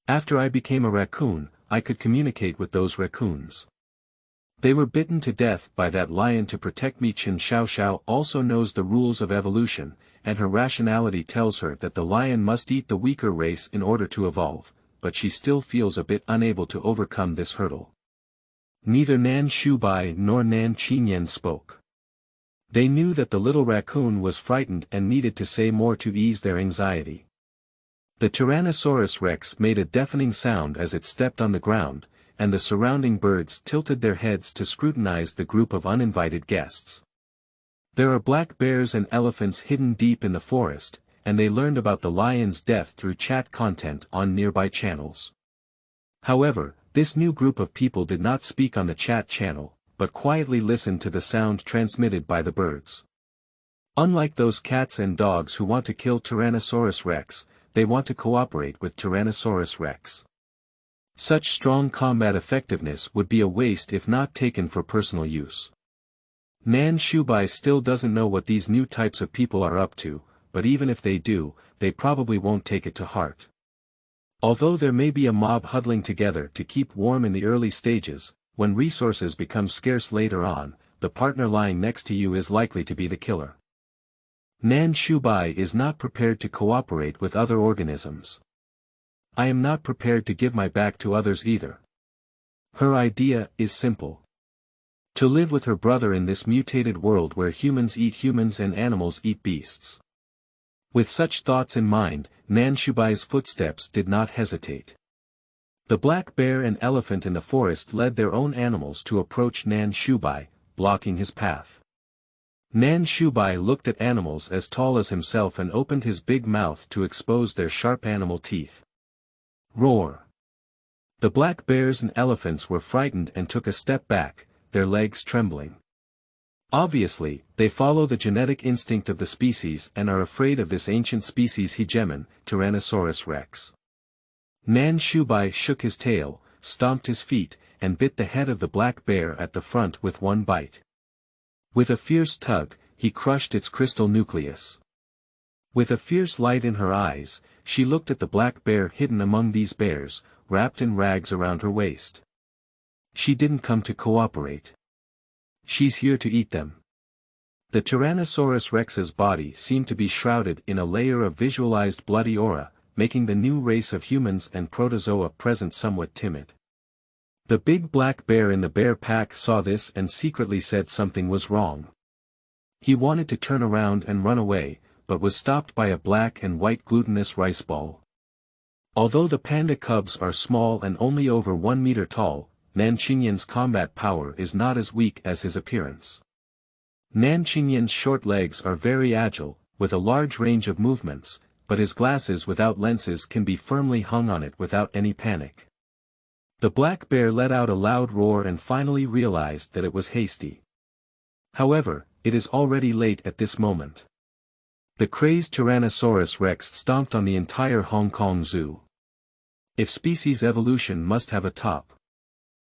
After I became a raccoon, I could communicate with those raccoons. They were bitten to death by that lion to protect me. Chen Xiaoxiao also knows the rules of evolution, and her rationality tells her that the lion must eat the weaker race in order to evolve, but she still feels a bit unable to overcome this hurdle. Neither Nanshu Bai nor Qingyan spoke. They knew that the little raccoon was frightened and needed to say more to ease their anxiety. The Tyrannosaurus Rex made a deafening sound as it stepped on the ground, and the surrounding birds tilted their heads to scrutinize the group of uninvited guests. There are black bears and elephants hidden deep in the forest, and they learned about the lion's death through chat content on nearby channels. However, this new group of people did not speak on the chat channel, but quietly listened to the sound transmitted by the birds. Unlike those cats and dogs who want to kill Tyrannosaurus Rex, they want to cooperate with Tyrannosaurus Rex. Such strong combat effectiveness would be a waste if not taken for personal use. Nanshu Bai still doesn't know what these new types of people are up to, but even if they do, they probably won't take it to heart. Although there may be a mob huddling together to keep warm in the early stages, when resources become scarce later on, the partner lying next to you is likely to be the killer. Nanshu Bai is not prepared to cooperate with other organisms. I am not prepared to give my back to others either. Her idea is simple. To live with her brother in this mutated world where humans eat humans and animals eat beasts. With such thoughts in mind, Nanshu Bai's footsteps did not hesitate. The black bear and elephant in the forest led their own animals to approach Nanshu Bai, blocking his path. Nanshu Bai looked at animals as tall as himself and opened his big mouth to expose their sharp animal teeth. Roar! The black bears and elephants were frightened and took a step back, their legs trembling. Obviously, they follow the genetic instinct of the species and are afraid of this ancient species hegemon, Tyrannosaurus Rex. Nanshu Bai shook his tail, stomped his feet, and bit the head of the black bear at the front with one bite. With a fierce tug, he crushed its crystal nucleus. With a fierce light in her eyes, she looked at the black bear hidden among these bears, wrapped in rags around her waist. She didn't come to cooperate. She's here to eat them. The Tyrannosaurus Rex's body seemed to be shrouded in a layer of visualized bloody aura, making the new race of humans and protozoa present somewhat timid. The big black bear in the bear pack saw this and secretly said something was wrong. He wanted to turn around and run away, but was stopped by a black and white glutinous rice ball. Although the panda cubs are small and only over 1 meter tall, Qingyan's combat power is not as weak as his appearance. Qingyan's short legs are very agile, with a large range of movements, but his glasses without lenses can be firmly hung on it without any panic. The black bear let out a loud roar and finally realized that it was hasty. However, it is already late at this moment. The crazed Tyrannosaurus rex stomped on the entire Hong Kong Zoo. If species evolution must have a top,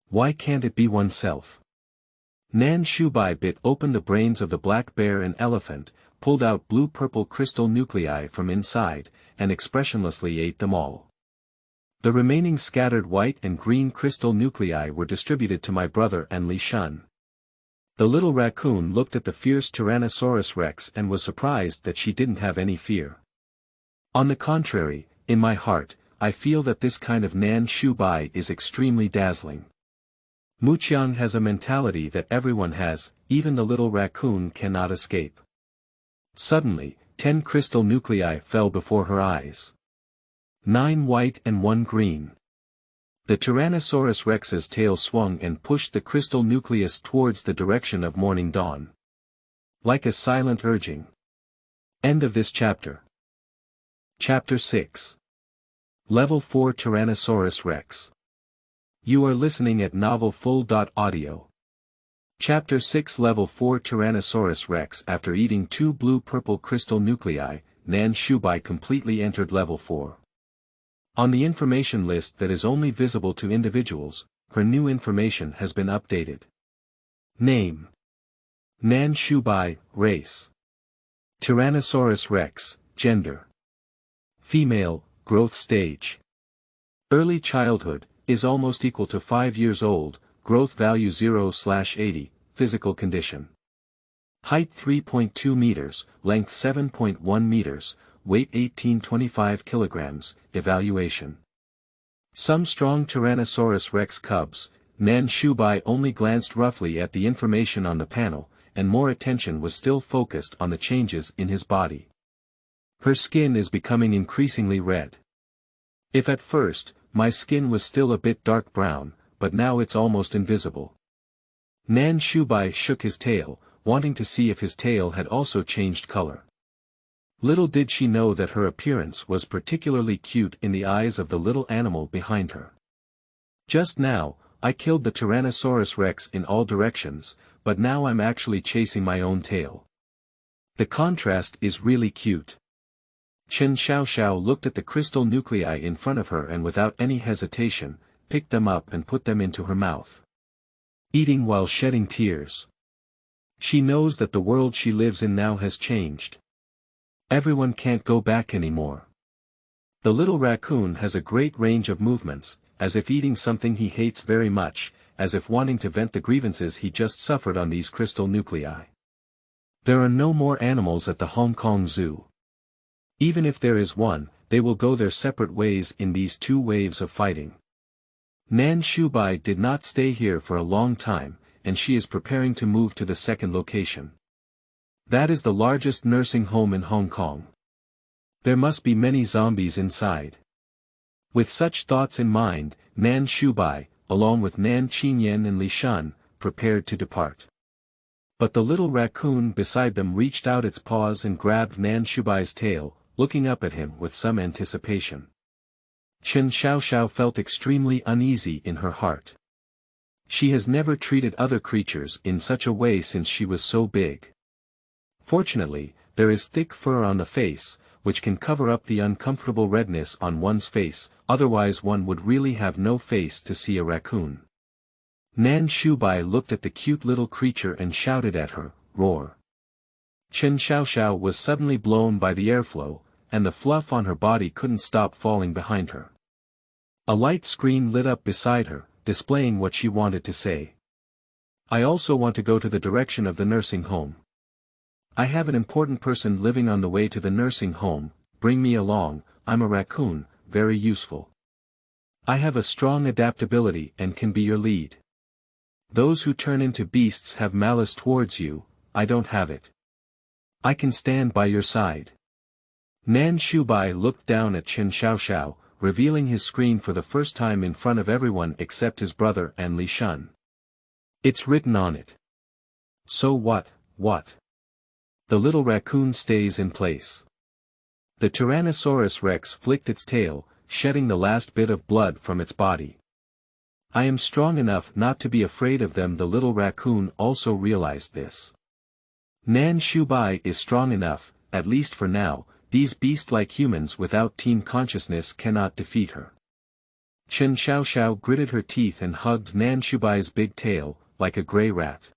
why can't it be oneself? Nanshu Bai bit open the brains of the black bear and elephant, pulled out blue-purple crystal nuclei from inside, and expressionlessly ate them all. The remaining scattered white and green crystal nuclei were distributed to my brother and Li Shun. The little raccoon looked at the fierce Tyrannosaurus rex and was surprised that she didn't have any fear. On the contrary, in my heart, I feel that this kind of Nanshu Bai is extremely dazzling. Muqiang has a mentality that everyone has, even the little raccoon cannot escape. Suddenly, 10 crystal nuclei fell before her eyes. 9 white and 1 green. The Tyrannosaurus rex's tail swung and pushed the crystal nucleus towards the direction of morning dawn. Like a silent urging. End of this chapter. Chapter 6. Level 4 Tyrannosaurus Rex. You are listening at novelfull.audio. Chapter 6 Level 4 Tyrannosaurus Rex. After eating 2 blue-purple crystal nuclei, Nanshu Bai completely entered Level 4. On the information list that is only visible to individuals, her new information has been updated. Name: Nanshu Bai. Race: Tyrannosaurus Rex. Gender: female. Growth stage: early childhood, is almost equal to 5 years old, growth value 0/80, physical condition. Height 3.2 meters, length 7.1 meters, weight 18-25 kilograms, evaluation. Some strong Tyrannosaurus rex cubs. Nanshu Bai only glanced roughly at the information on the panel, and more attention was still focused on the changes in his body. Her skin is becoming increasingly red. If at first, my skin was still a bit dark brown, but now it's almost invisible. Nanshu Bai shook his tail, wanting to see if his tail had also changed color. Little did she know that her appearance was particularly cute in the eyes of the little animal behind her. Just now, I killed the Tyrannosaurus rex in all directions, but now I'm actually chasing my own tail. The contrast is really cute. Chen Xiaoxiao looked at the crystal nuclei in front of her and without any hesitation, picked them up and put them into her mouth. Eating while shedding tears. She knows that the world she lives in now has changed. Everyone can't go back anymore. The little raccoon has a great range of movements, as if eating something he hates very much, as if wanting to vent the grievances he just suffered on these crystal nuclei. There are no more animals at the Hong Kong Zoo. Even if there is one, they will go their separate ways in these 2 waves of fighting. Nanshu Bai did not stay here for a long time, and she is preparing to move to the second location. That is the largest nursing home in Hong Kong. There must be many zombies inside. With such thoughts in mind, Nanshu Bai, along with Qingyan and Li Shun, prepared to depart. But the little raccoon beside them reached out its paws and grabbed Nanshu Bai's tail, looking up at him with some anticipation. Chen Xiaoxiao felt extremely uneasy in her heart. She has never treated other creatures in such a way since she was so big. Fortunately, there is thick fur on the face, which can cover up the uncomfortable redness on one's face, otherwise one would really have no face to see a raccoon. Nanshu Bai looked at the cute little creature and shouted at her, "Roar!" Chen Xiaoxiao was suddenly blown by the airflow, and the fluff on her body couldn't stop falling behind her. A light screen lit up beside her, displaying what she wanted to say. "I also want to go to the direction of the nursing home. I have an important person living on the way to the nursing home, bring me along, I'm a raccoon, very useful. I have a strong adaptability and can be your lead. Those who turn into beasts have malice towards you, I don't have it. I can stand by your side." Nanshu Bai looked down at Chen Xiaoxiao, revealing his screen for the first time in front of everyone except his brother and Li Shun. It's written on it. So what? The little raccoon stays in place. The Tyrannosaurus Rex flicked its tail, shedding the last bit of blood from its body. I am strong enough not to be afraid of them. The little raccoon also realized this. Nanshu Bai is strong enough, at least for now. These beast-like humans without team consciousness cannot defeat her. Chen Xiaoxiao gritted her teeth and hugged Nanshu Bai's big tail, like a gray rat.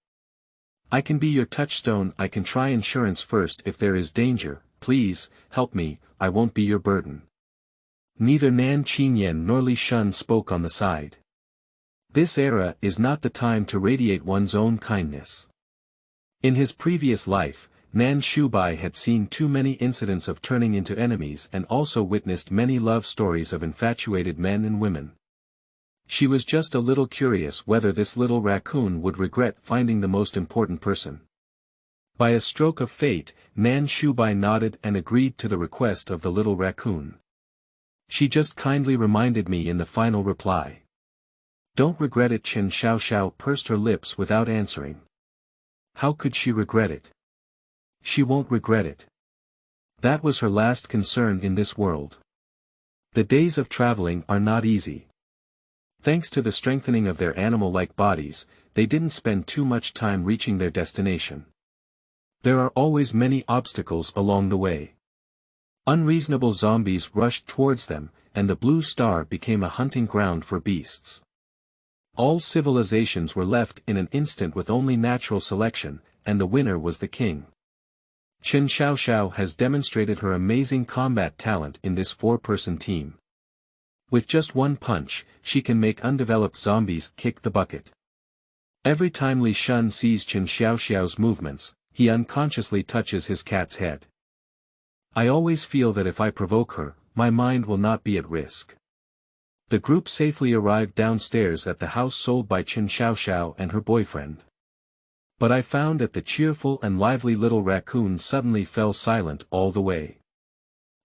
I can be your touchstone. I can try insurance first if there is danger. Please, help me, I won't be your burden. Neither Nan Qingyan nor Li Shun spoke on the side. This era is not the time to radiate one's own kindness. In his previous life, Nanshu Bai had seen too many incidents of turning into enemies and also witnessed many love stories of infatuated men and women. She was just a little curious whether this little raccoon would regret finding the most important person. By a stroke of fate, Nanshu Bai nodded and agreed to the request of the little raccoon. She just kindly reminded me in the final reply. Don't regret it. Chen Xiaoxiao pursed her lips without answering. How could she regret it? She won't regret it. That was her last concern in this world. The days of traveling are not easy. Thanks to the strengthening of their animal-like bodies, they didn't spend too much time reaching their destination. There are always many obstacles along the way. Unreasonable zombies rushed towards them, and the blue star became a hunting ground for beasts. All civilizations were left in an instant with only natural selection, and the winner was the king. Chen Xiaoxiao has demonstrated her amazing combat talent in this 4-person team. With just one punch, she can make undeveloped zombies kick the bucket. Every time Li Shun sees Chen Xiaoxiao's movements, he unconsciously touches his cat's head. I always feel that if I provoke her, my mind will not be at risk. The group safely arrived downstairs at the house sold by Chen Xiaoxiao and her boyfriend. But I found that the cheerful and lively little raccoon suddenly fell silent all the way.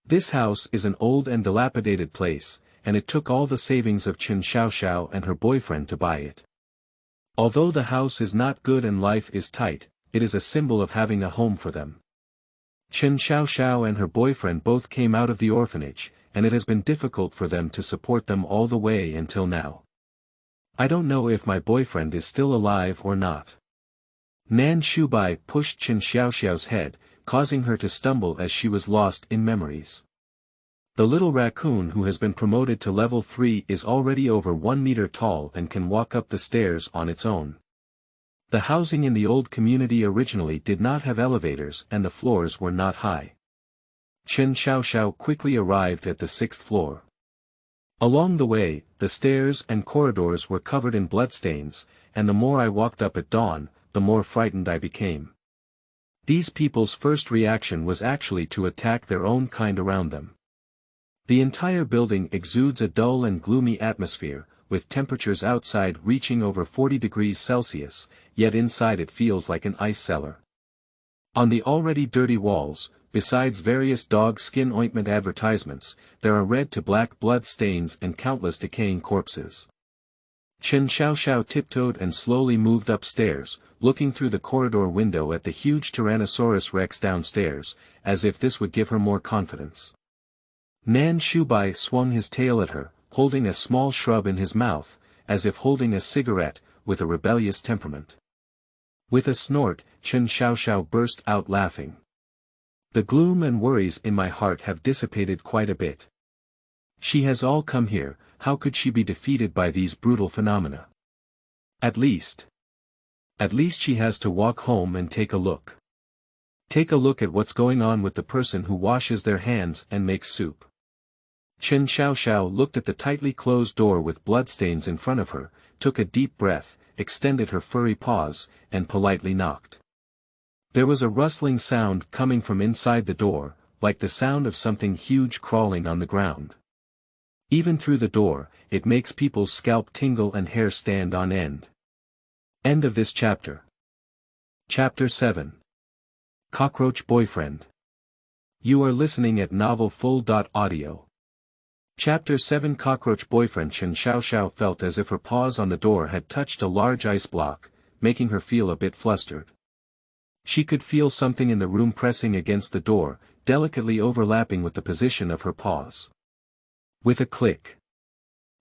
This house is an old and dilapidated place, and it took all the savings of Chen Xiaoxiao and her boyfriend to buy it. Although the house is not good and life is tight, it is a symbol of having a home for them. Chen Xiaoxiao and her boyfriend both came out of the orphanage, and it has been difficult for them to support them all the way until now. I don't know if my boyfriend is still alive or not. Nanshu Bai pushed Chen Xiaoxiao's head, causing her to stumble as she was lost in memories. The little raccoon who has been promoted to level 3 is already over 1 meter tall and can walk up the stairs on its own. The housing in the old community originally did not have elevators and the floors were not high. Chen Xiaoxiao quickly arrived at the 6th floor. Along the way, the stairs and corridors were covered in bloodstains, and the more I walked up at dawn, the more frightened I became. These people's first reaction was actually to attack their own kind around them. The entire building exudes a dull and gloomy atmosphere, with temperatures outside reaching over 40 degrees Celsius, yet inside it feels like an ice cellar. On the already dirty walls, besides various dog skin ointment advertisements, there are red to black blood stains and countless decaying corpses. Chen Xiaoxiao tiptoed and slowly moved upstairs, looking through the corridor window at the huge Tyrannosaurus Rex downstairs, as if this would give her more confidence. Nanshu Bai swung his tail at her, holding a small shrub in his mouth, as if holding a cigarette, with a rebellious temperament. With a snort, Chen Xiaoxiao burst out laughing. The gloom and worries in my heart have dissipated quite a bit. She has all come here, how could she be defeated by these brutal phenomena? At least she has to walk home and take a look. Take a look at what's going on with the person who washes their hands and makes soup. Chen Xiaoxiao looked at the tightly closed door with bloodstains in front of her, took a deep breath, extended her furry paws, and politely knocked. There was a rustling sound coming from inside the door, like the sound of something huge crawling on the ground. Even through the door, it makes people's scalp tingle and hair stand on end. End of this chapter. Chapter 7. Cockroach Boyfriend. You are listening at novelfull.audio. Chapter 7 Cockroach boyfriend Chen Xiaoxiao felt as if her paws on the door had touched a large ice block, making her feel a bit flustered. She could feel something in the room pressing against the door, delicately overlapping with the position of her paws. With a click,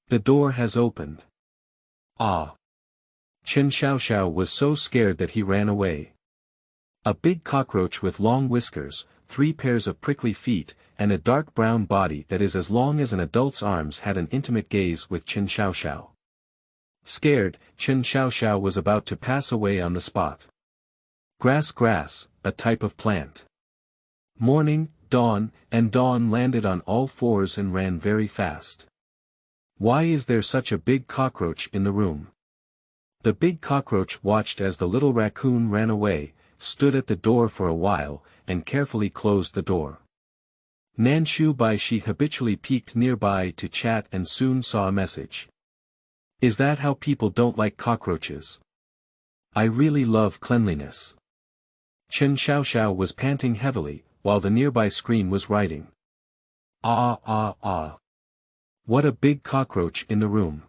the door has opened. Ah! Chen Xiaoxiao was so scared that he ran away. A big cockroach with long whiskers, 3 pairs of prickly feet, and a dark brown body that is as long as an adult's arms had an intimate gaze with Chen Xiaoxiao. Scared, Chen Xiaoxiao was about to pass away on the spot. Grass, a type of plant. Morning, dawn, and dawn landed on all fours and ran very fast. Why is there such a big cockroach in the room? The big cockroach watched as the little raccoon ran away, stood at the door for a while, and carefully closed the door. Nanshu Bai she habitually peeked nearby to chat and soon saw a message. Is that how people don't like cockroaches? I really love cleanliness. Chen Xiaoxiao was panting heavily, while the nearby screen was writing. Ah. What a big cockroach in the room.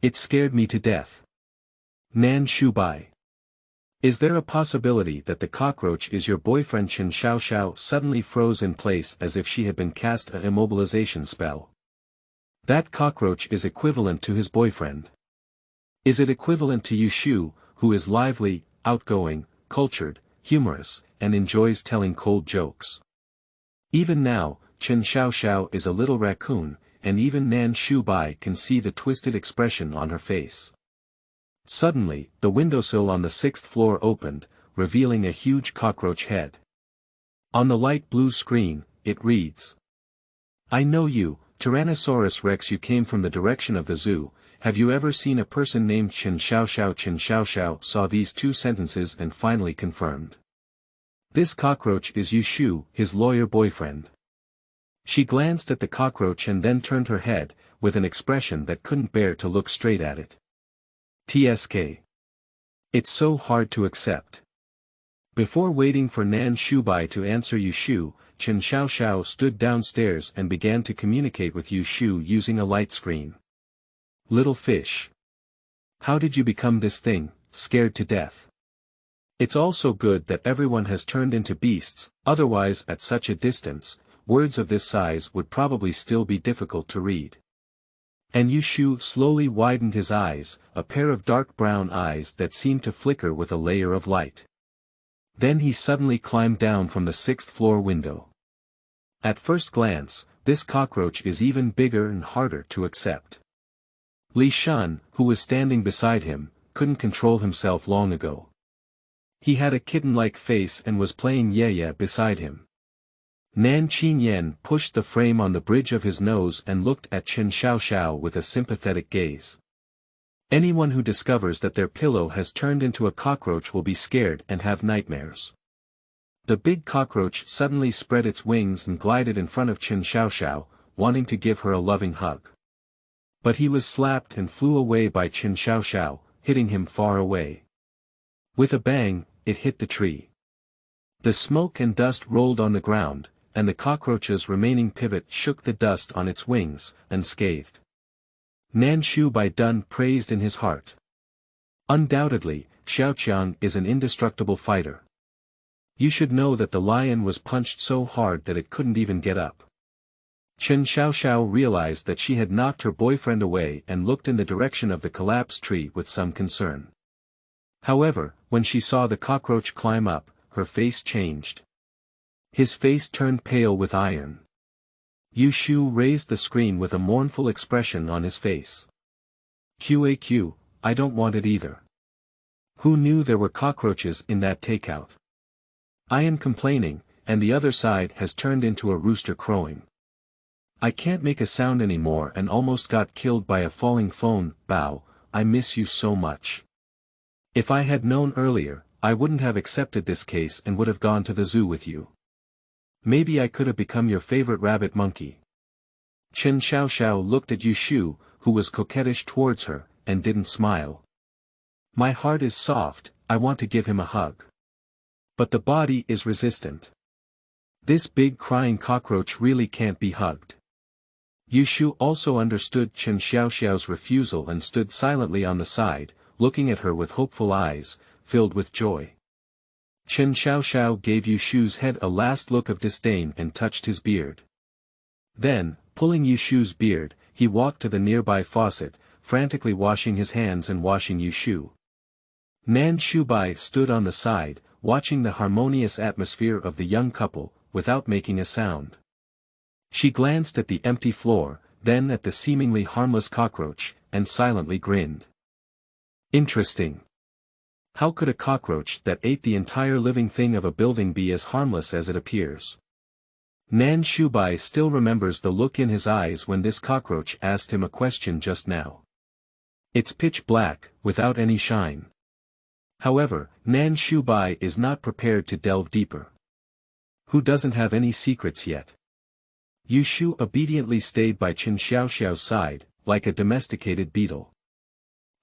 It scared me to death. Nanshu Bai. Is there a possibility that the cockroach is your boyfriend? Chen Xiaoxiao suddenly froze in place as if she had been cast an immobilization spell. That cockroach is equivalent to his boyfriend. Is it equivalent to Yu Shu, who is lively, outgoing, cultured, humorous, and enjoys telling cold jokes? Even now, Chen Xiaoxiao is a little raccoon, and even Nanshu Bai can see the twisted expression on her face. Suddenly, the windowsill on the 6th floor opened, revealing a huge cockroach head. On the light blue screen, it reads. I know you, Tyrannosaurus Rex. You came from the direction of the zoo. Have you ever seen a person named Chen Xiaoxiao? Chen Xiaoxiao saw these 2 sentences and finally confirmed. This cockroach is Yu Shu, his lawyer boyfriend. She glanced at the cockroach and then turned her head, with an expression that couldn't bear to look straight at it. TSK. It's so hard to accept. Before waiting for Nanshu Bai to answer Yu Shu, Chen Xiaoxiao stood downstairs and began to communicate with Yu Shu using a light screen. Little fish. How did you become this thing, scared to death? It's also good that everyone has turned into beasts, otherwise at such a distance, words of this size would probably still be difficult to read. And Yu Shu slowly widened his eyes, a pair of dark brown eyes that seemed to flicker with a layer of light. Then he suddenly climbed down from the 6th floor window. At first glance, this cockroach is even bigger and harder to accept. Li Shan, who was standing beside him, couldn't control himself long ago. He had a kitten-like face and was playing Ye beside him. Qingyan pushed the frame on the bridge of his nose and looked at Chen Xiaoxiao with a sympathetic gaze. Anyone who discovers that their pillow has turned into a cockroach will be scared and have nightmares. The big cockroach suddenly spread its wings and glided in front of Chen Xiaoxiao, wanting to give her a loving hug. But he was slapped and flew away by Chen Xiaoxiao, hitting him far away. With a bang, it hit the tree. The smoke and dust rolled on the ground, and the cockroach's remaining pivot shook the dust on its wings, unscathed. Nanshu Bai praised in his heart. Undoubtedly, Xiaoqiang is an indestructible fighter. You should know that the lion was punched so hard that it couldn't even get up. Chen Xiaoxiao realized that she had knocked her boyfriend away and looked in the direction of the collapsed tree with some concern. However, when she saw the cockroach climb up, her face changed. His face turned pale with iron. Yu Shu raised the screen with a mournful expression on his face. QAQ, I don't want it either. Who knew there were cockroaches in that takeout? I am complaining, and the other side has turned into a rooster crowing. I can't make a sound anymore and almost got killed by a falling phone. Bao, I miss you so much. If I had known earlier, I wouldn't have accepted this case and would have gone to the zoo with you. Maybe I could have become your favorite rabbit monkey. Chen Xiaoxiao looked at Yu Shu, who was coquettish towards her, and didn't smile. My heart is soft, I want to give him a hug. But the body is resistant. This big crying cockroach really can't be hugged. Yushu also understood Chen Xiaoxiao's refusal and stood silently on the side, looking at her with hopeful eyes, filled with joy. Chen Xiaoxiao gave Yushu's head a last look of disdain and touched his beard. Then, pulling Yushu's beard, he walked to the nearby faucet, frantically washing his hands and washing Yushu. Nanshu Bai stood on the side, watching the harmonious atmosphere of the young couple, without making a sound. She glanced at the empty floor, then at the seemingly harmless cockroach, and silently grinned. Interesting. How could a cockroach that ate the entire living thing of a building be as harmless as it appears? Nanshu Bai still remembers the look in his eyes when this cockroach asked him a question just now. It's pitch black, without any shine. However, Nanshu Bai is not prepared to delve deeper. Who doesn't have any secrets yet? Yushu obediently stayed by Chen Xiaoxiao's side, like a domesticated beetle.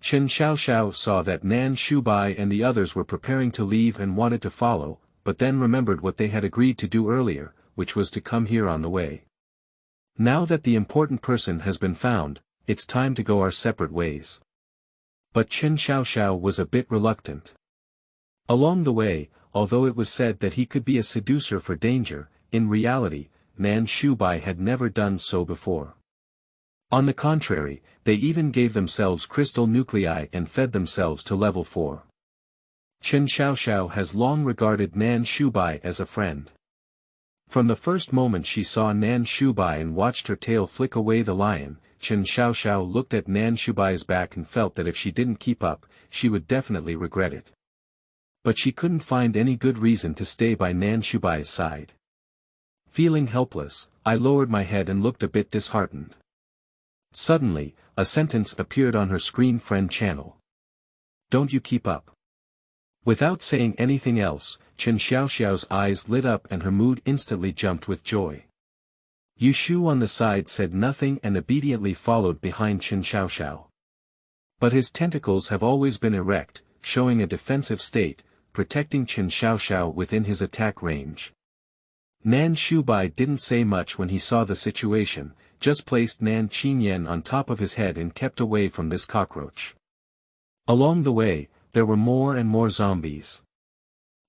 Chen Xiaoxiao saw that Nanshu Bai and the others were preparing to leave and wanted to follow, but then remembered what they had agreed to do earlier, which was to come here on the way. Now that the important person has been found, it's time to go our separate ways. But Chen Xiaoxiao was a bit reluctant. Along the way, although it was said that he could be a seducer for danger, in reality, Nanshu Bai had never done so before. On the contrary, they even gave themselves crystal nuclei and fed themselves to level 4. Chen Xiaoxiao has long regarded Nanshu Bai as a friend. From the first moment she saw Nanshu Bai and watched her tail flick away the lion, Chen Xiaoxiao looked at Nanshu Bai's back and felt that if she didn't keep up, she would definitely regret it. But she couldn't find any good reason to stay by Nanshu Bai's side. Feeling helpless, I lowered my head and looked a bit disheartened. Suddenly, a sentence appeared on her screen friend channel. Don't you keep up? Without saying anything else, Chen Xiaoxiao's eyes lit up and her mood instantly jumped with joy. Yushu on the side said nothing and obediently followed behind Chen Xiaoxiao. But his tentacles have always been erect, showing a defensive state, protecting Chen Xiaoxiao within his attack range. Nanshu Bai didn't say much when he saw the situation, just placed Qingyan on top of his head and kept away from this cockroach. Along the way, there were more and more zombies.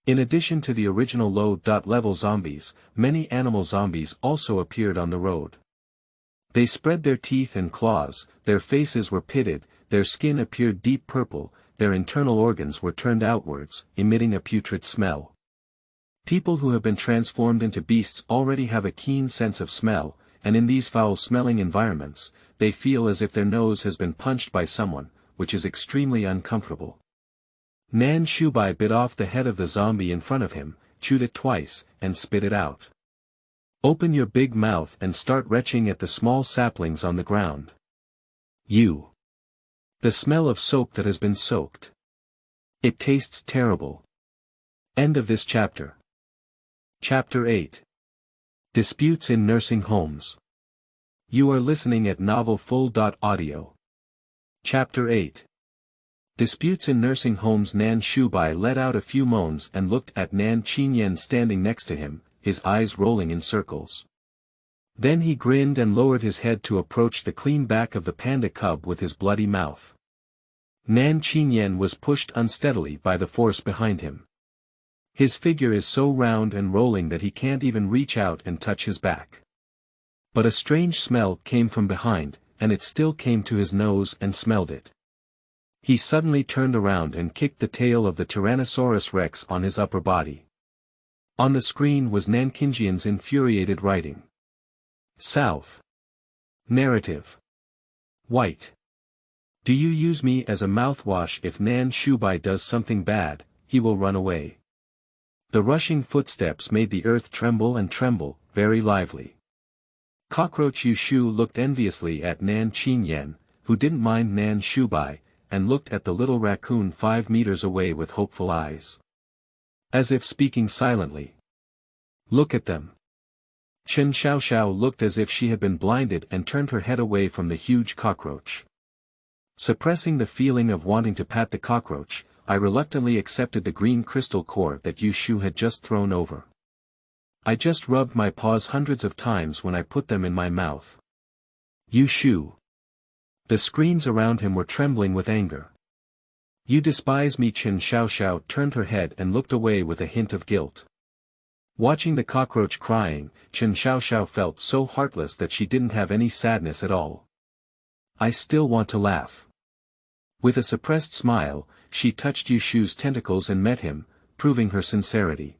In addition to the original low-level zombies, many animal zombies also appeared on the road. They spread their teeth and claws, their faces were pitted, their skin appeared deep purple, their internal organs were turned outwards, emitting a putrid smell. People who have been transformed into beasts already have a keen sense of smell, and in these foul-smelling environments, they feel as if their nose has been punched by someone, which is extremely uncomfortable. Nanshu Bai bit off the head of the zombie in front of him, chewed it twice, and spit it out. Open your big mouth and start retching at the small saplings on the ground. You. The smell of soap that has been soaked. It tastes terrible. End of this chapter. Chapter 8. Disputes in Nursing Homes. You are listening at novelfull.audio. Chapter 8. Disputes in Nursing Homes. Nanshu Bai let out a few moans and looked at Qingyan standing next to him, his eyes rolling in circles. Then he grinned and lowered his head to approach the clean back of the panda cub with his bloody mouth. Qingyan was pushed unsteadily by the force behind him. His figure is so round and rolling that he can't even reach out and touch his back. But a strange smell came from behind, and it still came to his nose and smelled it. He suddenly turned around and kicked the tail of the Tyrannosaurus Rex on his upper body. On the screen was Qingyan's infuriated writing. South. Narrative. White. Do you use me as a mouthwash? If Nanshu Bai does something bad, he will run away. The rushing footsteps made the earth tremble and tremble, very lively. Cockroach Yushu looked enviously at Qingyan, who didn't mind Nanshu Bai, and looked at the little raccoon 5 meters away with hopeful eyes. As if speaking silently. Look at them. Chen Xiaoxiao looked as if she had been blinded and turned her head away from the huge cockroach. Suppressing the feeling of wanting to pat the cockroach, I reluctantly accepted the green crystal core that Yushu had just thrown over. I just rubbed my paws hundreds of times when I put them in my mouth. You shoo. The screens around him were trembling with anger. You despise me. Chen Xiaoxiao turned her head and looked away with a hint of guilt. Watching the cockroach crying, Chen Xiaoxiao felt so heartless that she didn't have any sadness at all. I still want to laugh. With a suppressed smile, she touched Yushu's tentacles and met him, proving her sincerity.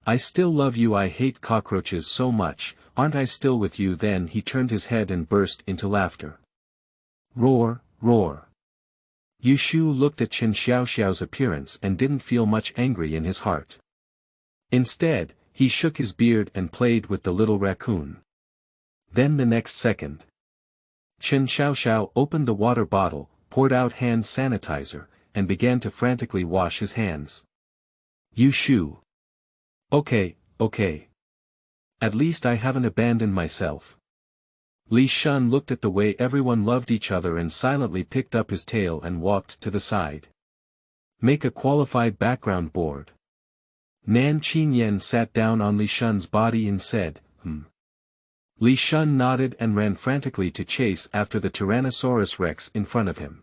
I still love you. I hate cockroaches so much, aren't I still with you? Then he turned his head and burst into laughter. Roar, roar. Yushu looked at Chen Xiaoxiao's appearance and didn't feel much angry in his heart. Instead, he shook his beard and played with the little raccoon. Then the next second, Chen Xiaoxiao opened the water bottle, poured out hand sanitizer, and began to frantically wash his hands. Yushu. Okay, okay. At least I haven't abandoned myself. Li Shun looked at the way everyone loved each other and silently picked up his tail and walked to the side. Make a qualified background board. Nan Qingyan sat down on Li Shun's body and said, Li Shun nodded and ran frantically to chase after the Tyrannosaurus Rex in front of him.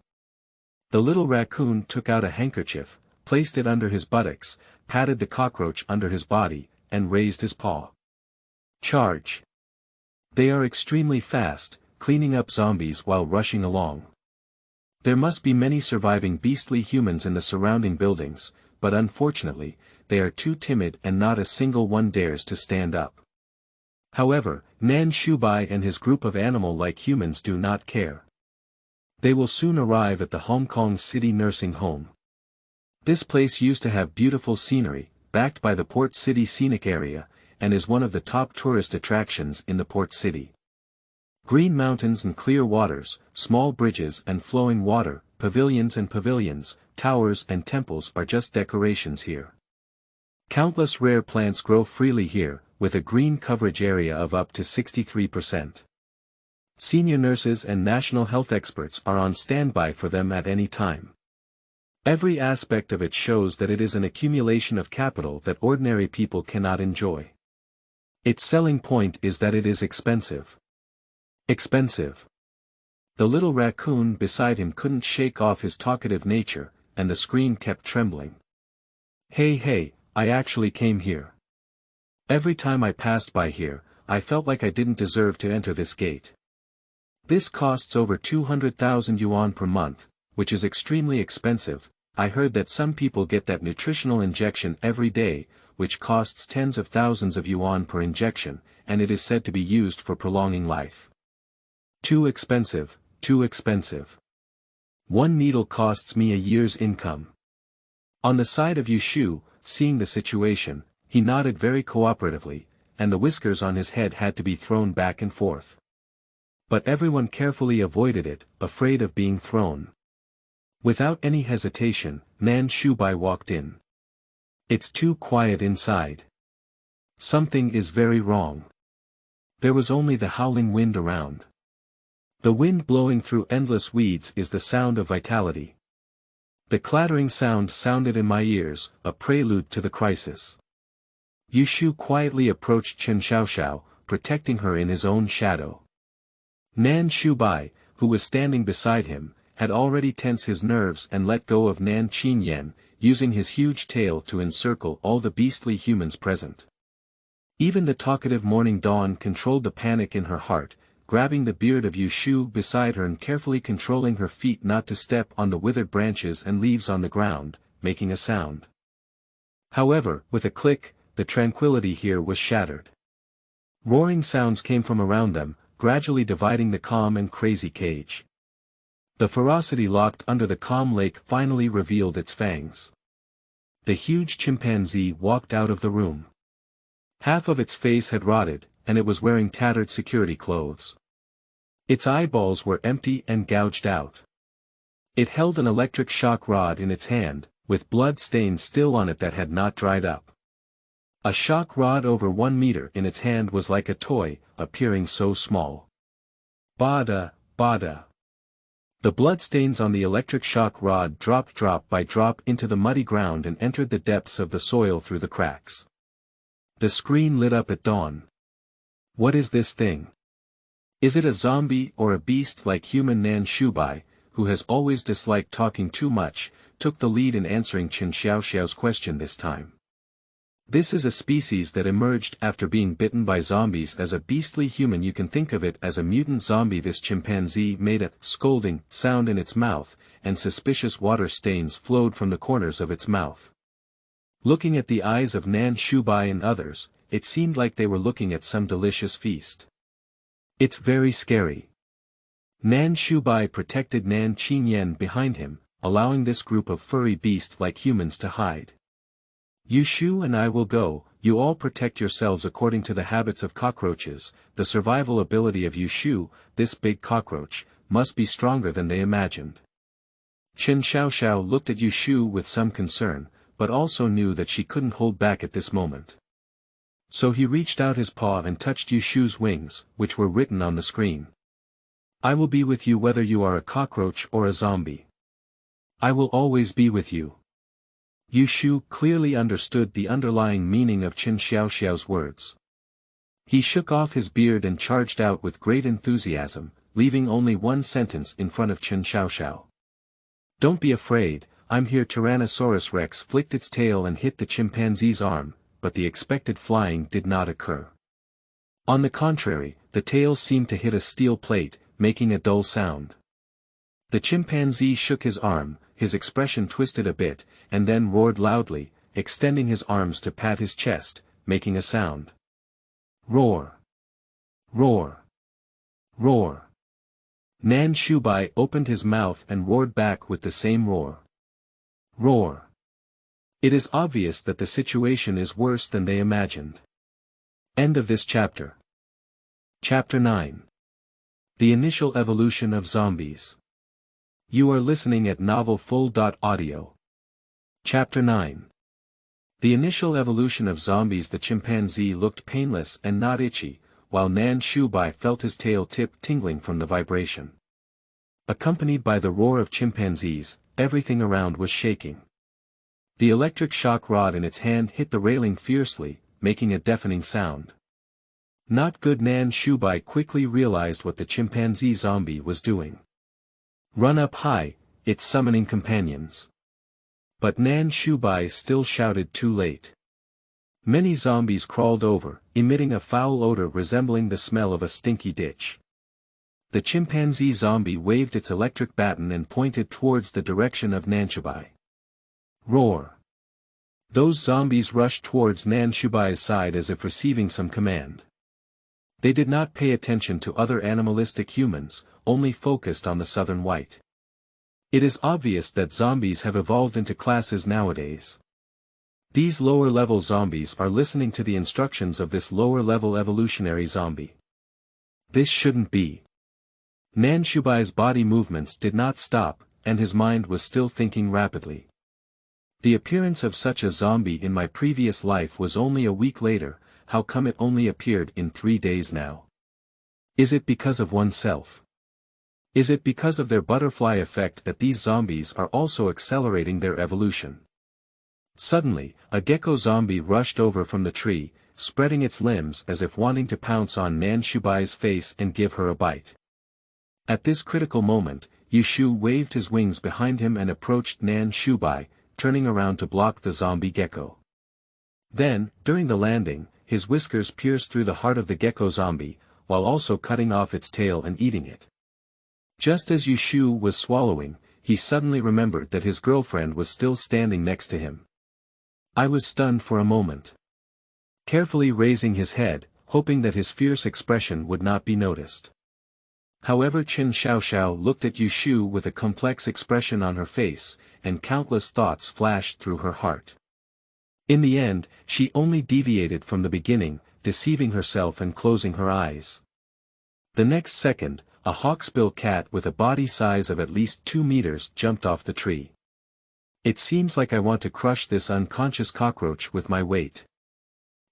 The little raccoon took out a handkerchief, placed it under his buttocks, patted the cockroach under his body, and raised his paw. Charge! They are extremely fast, cleaning up zombies while rushing along. There must be many surviving beastly humans in the surrounding buildings, but unfortunately, they are too timid and not a single one dares to stand up. However, Nanshu Bai and his group of animal-like humans do not care. They will soon arrive at the Hong Kong City nursing home. This place used to have beautiful scenery, backed by the Port City Scenic Area, and is one of the top tourist attractions in the Port City. Green mountains and clear waters, small bridges and flowing water, pavilions and pavilions, towers and temples are just decorations here. Countless rare plants grow freely here, with a green coverage area of up to 63%. Senior nurses and national health experts are on standby for them at any time. Every aspect of it shows that it is an accumulation of capital that ordinary people cannot enjoy. Its selling point is that it is expensive. Expensive. The little raccoon beside him couldn't shake off his talkative nature, and the screen kept trembling. Hey, I actually came here. Every time I passed by here, I felt like I didn't deserve to enter this gate. This costs over 200,000 yuan per month, which is extremely expensive. I heard that some people get that nutritional injection every day, which costs tens of thousands of yuan per injection, and it is said to be used for prolonging life. Too expensive, too expensive. One needle costs me a year's income. On the side of Yushu, seeing the situation, he nodded very cooperatively, and the whiskers on his head had to be thrown back and forth. But everyone carefully avoided it, afraid of being thrown. Without any hesitation, Nanshu Bai walked in. It's too quiet inside. Something is very wrong. There was only the howling wind around. The wind blowing through endless weeds is the sound of vitality. The clattering sound sounded in my ears, a prelude to the crisis. Yushu quietly approached Chen Xiaoxiao, protecting her in his own shadow. Nanshu Bai, who was standing beside him, had already tensed his nerves and let go of Nan Qingyan, using his huge tail to encircle all the beastly humans present. Even the talkative Morning Dawn controlled the panic in her heart, grabbing the beard of Yushu beside her and carefully controlling her feet not to step on the withered branches and leaves on the ground, making a sound. However, with a click, the tranquility here was shattered. Roaring sounds came from around them, gradually dividing the calm and crazy cage. The ferocity locked under the calm lake finally revealed its fangs. The huge chimpanzee walked out of the room. Half of its face had rotted, and it was wearing tattered security clothes. Its eyeballs were empty and gouged out. It held an electric shock rod in its hand, with blood stains still on it that had not dried up. A shock rod over 1 meter in its hand was like a toy, appearing so small. Bada, bada. The bloodstains on the electric shock rod dropped drop by drop into the muddy ground and entered the depths of the soil through the cracks. The screen lit up at dawn. What is this thing? Is it a zombie or a beast like human? Nanshu Bai, who has always disliked talking too much, took the lead in answering Qin Xiaoxiao's question this time. This is a species that emerged after being bitten by zombies as a beastly human. You can think of it as a mutant zombie. This chimpanzee made a scolding sound in its mouth, and suspicious water stains flowed from the corners of its mouth. Looking at the eyes of Nanshu Bai and others, it seemed like they were looking at some delicious feast. It's very scary. Nanshu Bai protected Qingyan behind him, allowing this group of furry beast-like humans to hide. Yushu and I will go. You all protect yourselves according to the habits of cockroaches. The survival ability of Yushu, this big cockroach, must be stronger than they imagined. Qin Xiaoxiao looked at Yushu with some concern, but also knew that she couldn't hold back at this moment. So he reached out his paw and touched Yushu's wings, which were written on the screen. I will be with you whether you are a cockroach or a zombie. I will always be with you. Yushu clearly understood the underlying meaning of Qin Xiaoxiao's words. He shook off his beard and charged out with great enthusiasm, leaving only one sentence in front of Qin Xiaoxiao. Don't be afraid, I'm here. Tyrannosaurus Rex flicked its tail and hit the chimpanzee's arm, but the expected flying did not occur. On the contrary, the tail seemed to hit a steel plate, making a dull sound. The chimpanzee shook his arm, his expression twisted a bit, and then roared loudly, extending his arms to pat his chest, making a sound. Roar! Roar! Roar! Nanshu Bai opened his mouth and roared back with the same roar. Roar! It is obvious that the situation is worse than they imagined. End of this chapter. Chapter 9. The initial evolution of zombies. You are listening at novelfull.audio. Chapter 9. The initial evolution of zombies. The chimpanzee looked painless and not itchy, while Nanshu Bai felt his tail tip tingling from the vibration. Accompanied by the roar of chimpanzees, everything around was shaking. The electric shock rod in its hand hit the railing fiercely, making a deafening sound. Not good. Nanshu Bai quickly realized what the chimpanzee zombie was doing. Run up high, it's summoning companions. But Nanshu Bai still shouted too late. Many zombies crawled over, emitting a foul odor resembling the smell of a stinky ditch. The chimpanzee zombie waved its electric baton and pointed towards the direction of Nanshu Bai. Roar! Those zombies rushed towards Nanshu Bai's side as if receiving some command. They did not pay attention to other animalistic humans, only focused on the southern white. It is obvious that zombies have evolved into classes nowadays. These lower-level zombies are listening to the instructions of this lower-level evolutionary zombie. This shouldn't be. Nanshu Bai's body movements did not stop, and his mind was still thinking rapidly. The appearance of such a zombie in my previous life was only a week later. How come it only appeared in 3 days now? Is it because of oneself? Is it because of their butterfly effect that these zombies are also accelerating their evolution? Suddenly, a gecko zombie rushed over from the tree, spreading its limbs as if wanting to pounce on Nanshu Bai's face and give her a bite. At this critical moment, Yushu waved his wings behind him and approached Nanshu Bai, turning around to block the zombie gecko. Then, during the landing, his whiskers pierced through the heart of the gecko zombie, while also cutting off its tail and eating it. Just as Yushu was swallowing, he suddenly remembered that his girlfriend was still standing next to him. I was stunned for a moment. Carefully raising his head, hoping that his fierce expression would not be noticed. However, Qin Xiaoxiao looked at Yushu with a complex expression on her face, and countless thoughts flashed through her heart. In the end, she only deviated from the beginning, deceiving herself and closing her eyes. The next second, a hawksbill cat with a body size of at least 2 meters jumped off the tree. It seems like I want to crush this unconscious cockroach with my weight.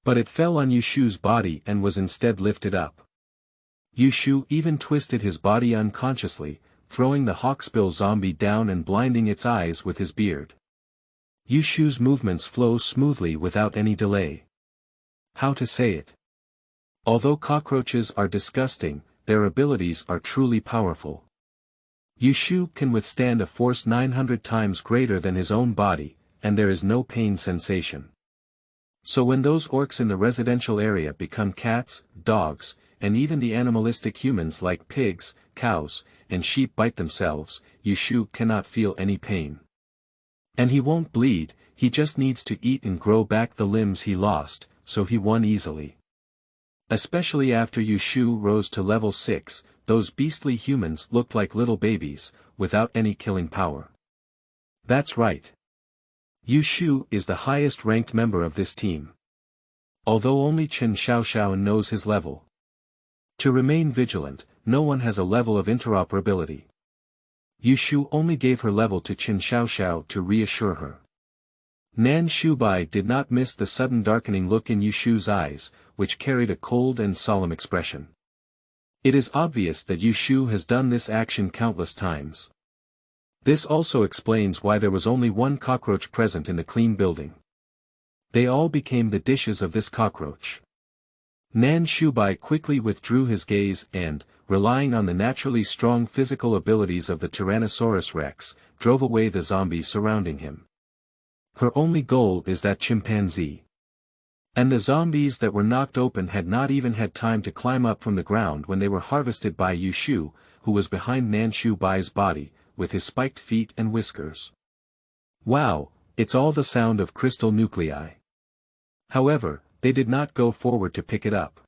But it fell on Yushu's body and was instead lifted up. Yushu even twisted his body unconsciously, throwing the hawksbill zombie down and blinding its eyes with his beard. Yushu's movements flow smoothly without any delay. How to say it? Although cockroaches are disgusting, their abilities are truly powerful. Yushu can withstand a force 900 times greater than his own body, and there is no pain sensation. So when those orcs in the residential area become cats, dogs, and even the animalistic humans like pigs, cows, and sheep bite themselves, Yushu cannot feel any pain. And he won't bleed, he just needs to eat and grow back the limbs he lost, so he won easily. Especially after Yushu rose to level 6, those beastly humans looked like little babies, without any killing power. That's right. Yushu is the highest ranked member of this team. Although only Chen Xiaoxiao knows his level. To remain vigilant, no one has a level of interoperability. Yushu only gave her level to Chen Xiaoxiao to reassure her. Nanshu Bai did not miss the sudden darkening look in Yushu's eyes, which carried a cold and solemn expression. It is obvious that Yushu has done this action countless times. This also explains why there was only one cockroach present in the clean building. They all became the dishes of this cockroach. Nanshu Bai quickly withdrew his gaze and, relying on the naturally strong physical abilities of the Tyrannosaurus Rex, drove away the zombies surrounding him. Her only goal is that chimpanzee. And the zombies that were knocked open had not even had time to climb up from the ground when they were harvested by Yushu, who was behind Nanshu Bai's body, with his spiked feet and whiskers. Wow, it's all the sound of crystal nuclei. However, they did not go forward to pick it up.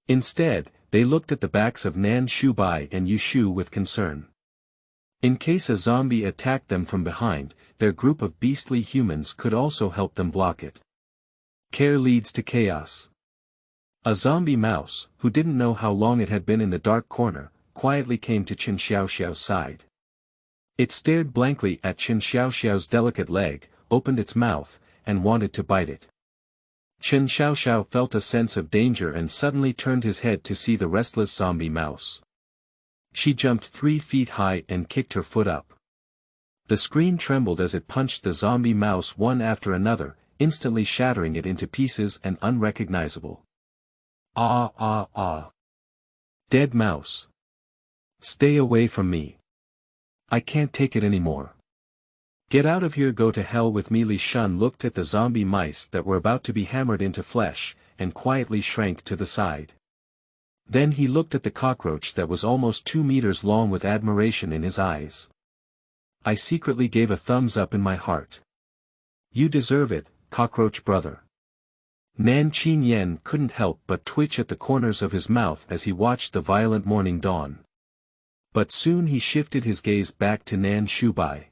Instead, they looked at the backs of Nanshu Bai and Yushu with concern. In case a zombie attacked them from behind, their group of beastly humans could also help them block it. Care leads to chaos. A zombie mouse, who didn't know how long it had been in the dark corner, quietly came to Chen Xiaoxiao's side. It stared blankly at Chen Xiaoxiao's delicate leg, opened its mouth, and wanted to bite it. Chen Xiaoxiao felt a sense of danger and suddenly turned his head to see the restless zombie mouse. She jumped 3 feet high and kicked her foot up. The screen trembled as it punched the zombie mouse one after another, instantly shattering it into pieces and unrecognizable. Ah ah ah. Dead mouse. Stay away from me. I can't take it anymore. Get out of here, go to hell with me. Li Shun looked at the zombie mice that were about to be hammered into flesh, and quietly shrank to the side. Then he looked at the cockroach that was almost 2 meters long with admiration in his eyes. I secretly gave a thumbs up in my heart. You deserve it, cockroach brother. Qingyan couldn't help but twitch at the corners of his mouth as he watched the violent morning dawn. But soon he shifted his gaze back to Nanshu Bai.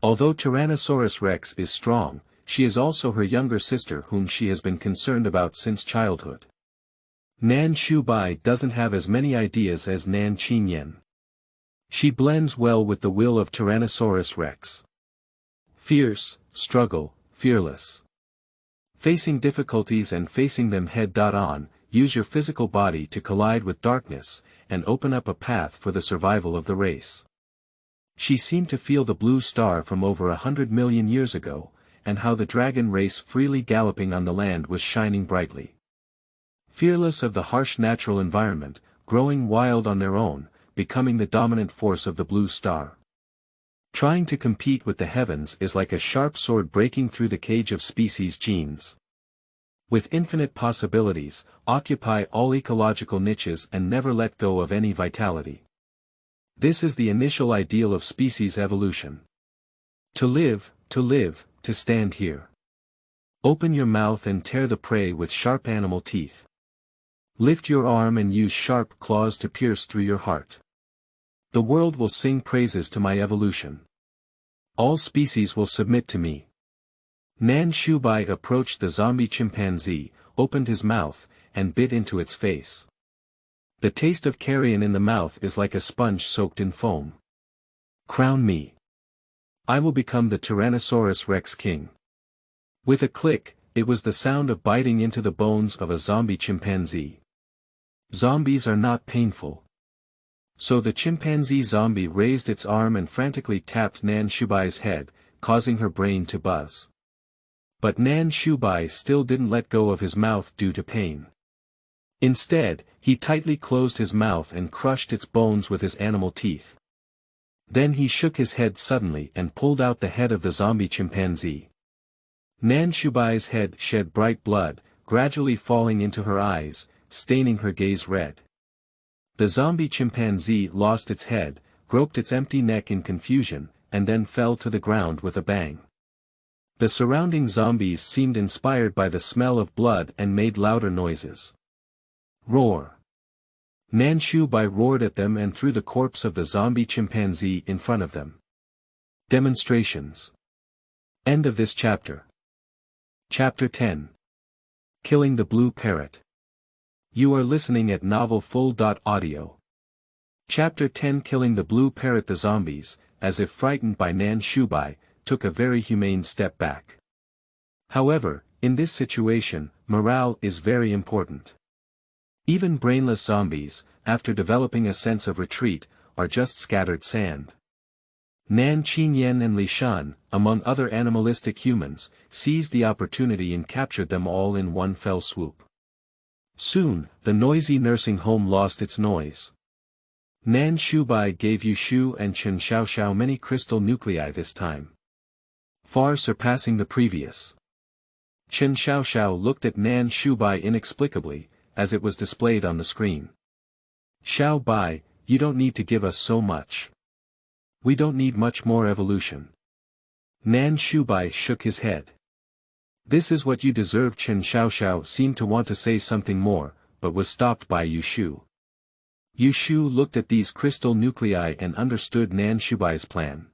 Although Tyrannosaurus Rex is strong, she is also her younger sister whom she has been concerned about since childhood. Nanshu Bai doesn't have as many ideas as Qingyan. She blends well with the will of Tyrannosaurus Rex. Fierce, struggle, fearless. Facing difficulties and facing them head-on, use your physical body to collide with darkness, and open up a path for the survival of the race. She seemed to feel the blue star from over 100 million years ago, and how the dragon race freely galloping on the land was shining brightly. Fearless of the harsh natural environment, growing wild on their own, becoming the dominant force of the blue star. Trying to compete with the heavens is like a sharp sword breaking through the cage of species genes. With infinite possibilities, occupy all ecological niches and never let go of any vitality. This is the initial ideal of species evolution. To live, to stand here. Open your mouth and tear the prey with sharp animal teeth. Lift your arm and use sharp claws to pierce through your heart. The world will sing praises to my evolution. All species will submit to me. Nanshu Bai approached the zombie chimpanzee, opened his mouth, and bit into its face. The taste of carrion in the mouth is like a sponge soaked in foam. Crown me. I will become the Tyrannosaurus Rex king. With a click, it was the sound of biting into the bones of a zombie chimpanzee. Zombies are not painful. So the chimpanzee zombie raised its arm and frantically tapped Nanshu Bai's head, causing her brain to buzz. But Nanshu Bai still didn't let go of his mouth due to pain. Instead, he tightly closed his mouth and crushed its bones with his animal teeth. Then he shook his head suddenly and pulled out the head of the zombie chimpanzee. Nanshu Bai's head shed bright blood, gradually falling into her eyes, staining her gaze red. The zombie chimpanzee lost its head, groped its empty neck in confusion, and then fell to the ground with a bang. The surrounding zombies seemed inspired by the smell of blood and made louder noises. Roar! Nanshu Bai roared at them and threw the corpse of the zombie chimpanzee in front of them. Demonstrations. End of this chapter. Chapter 10. Killing the Blue Parrot. You are listening at novelfull.audio. Chapter 10. Killing the Blue Parrot. The zombies, as if frightened by Nanshu Bai, took a very humane step back. However, in this situation, morale is very important. Even brainless zombies, after developing a sense of retreat, are just scattered sand. Qingyan and Lishan, among other animalistic humans, seized the opportunity and captured them all in one fell swoop. Soon, the noisy nursing home lost its noise. Nanshu Bai gave Yushu and Chen Xiaoxiao many crystal nuclei this time, far surpassing the previous. Chen Xiaoxiao looked at Nanshu Bai inexplicably, as it was displayed on the screen. Xiao Bai, you don't need to give us so much. We don't need much more evolution. Nanshu Bai shook his head. This is what you deserve. Chen Xiaoxiao seemed to want to say something more, but was stopped by Yushu. Yushu looked at these crystal nuclei and understood Nanshu Bai's plan.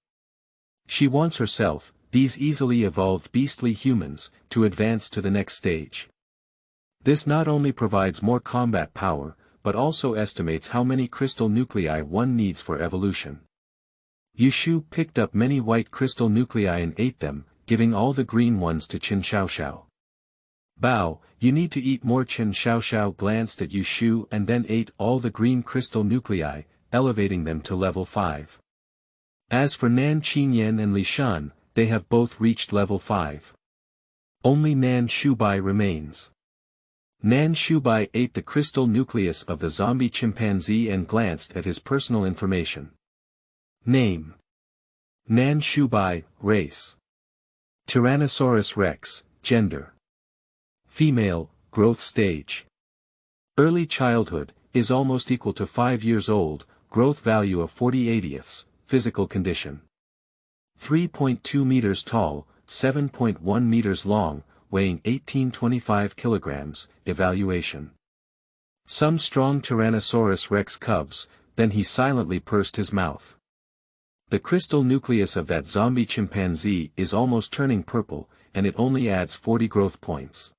She wants herself, these easily evolved beastly humans, to advance to the next stage. This not only provides more combat power, but also estimates how many crystal nuclei one needs for evolution. Yushu picked up many white crystal nuclei and ate them, giving all the green ones to Chen Xiaoxiao. Bao, you need to eat more. Chen Xiaoxiao glanced at Yushu and then ate all the green crystal nuclei, elevating them to level 5. As for Qingyan and Lishan, they have both reached level 5. Only Nanshu Bai remains. Nanshu Bai ate the crystal nucleus of the zombie chimpanzee and glanced at his personal information. Name: Nanshu Bai, race: Tyrannosaurus rex, gender: female, growth stage: early childhood, is almost equal to 5 years old, growth value of 40/80ths, physical condition: 3.2 meters tall, 7.1 meters long, weighing 18-25 kilograms, evaluation. Some strong Tyrannosaurus rex cubs, then he silently pursed his mouth. The crystal nucleus of that zombie chimpanzee is almost turning purple, and it only adds 40 growth points.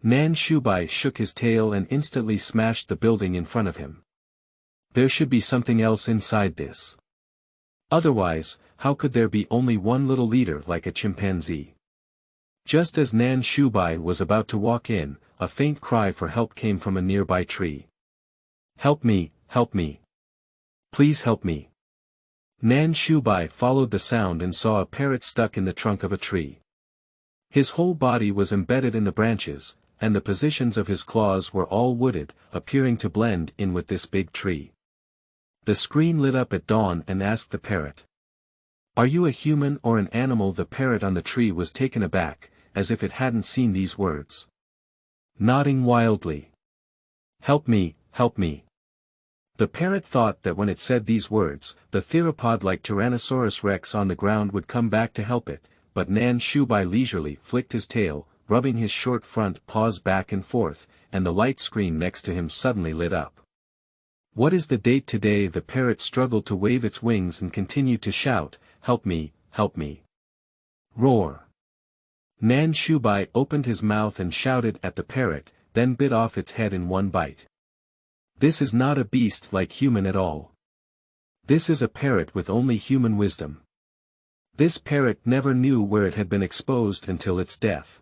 Nanshu Bai shook his tail and instantly smashed the building in front of him. There should be something else inside this. Otherwise, how could there be only one little leader like a chimpanzee? Just as Nanshu Bai was about to walk in, a faint cry for help came from a nearby tree. Help me, help me. Please help me. Nanshu Bai followed the sound and saw a parrot stuck in the trunk of a tree. His whole body was embedded in the branches, and the positions of his claws were all wooded, appearing to blend in with this big tree. The screen lit up at dawn and asked the parrot, "Are you a human or an animal?" The parrot on the tree was taken aback, as if it hadn't seen these words. Nodding wildly. Help me, help me. The parrot thought that when it said these words, the theropod-like Tyrannosaurus rex on the ground would come back to help it, but Nanshu Bai leisurely flicked his tail, rubbing his short front paws back and forth, and the light screen next to him suddenly lit up. What is the date today? The parrot struggled to wave its wings and continued to shout, "Help me, help me." Roar. Nanshu Bai opened his mouth and shouted at the parrot, then bit off its head in one bite. This is not a beast like human at all. This is a parrot with only human wisdom. This parrot never knew where it had been exposed until its death.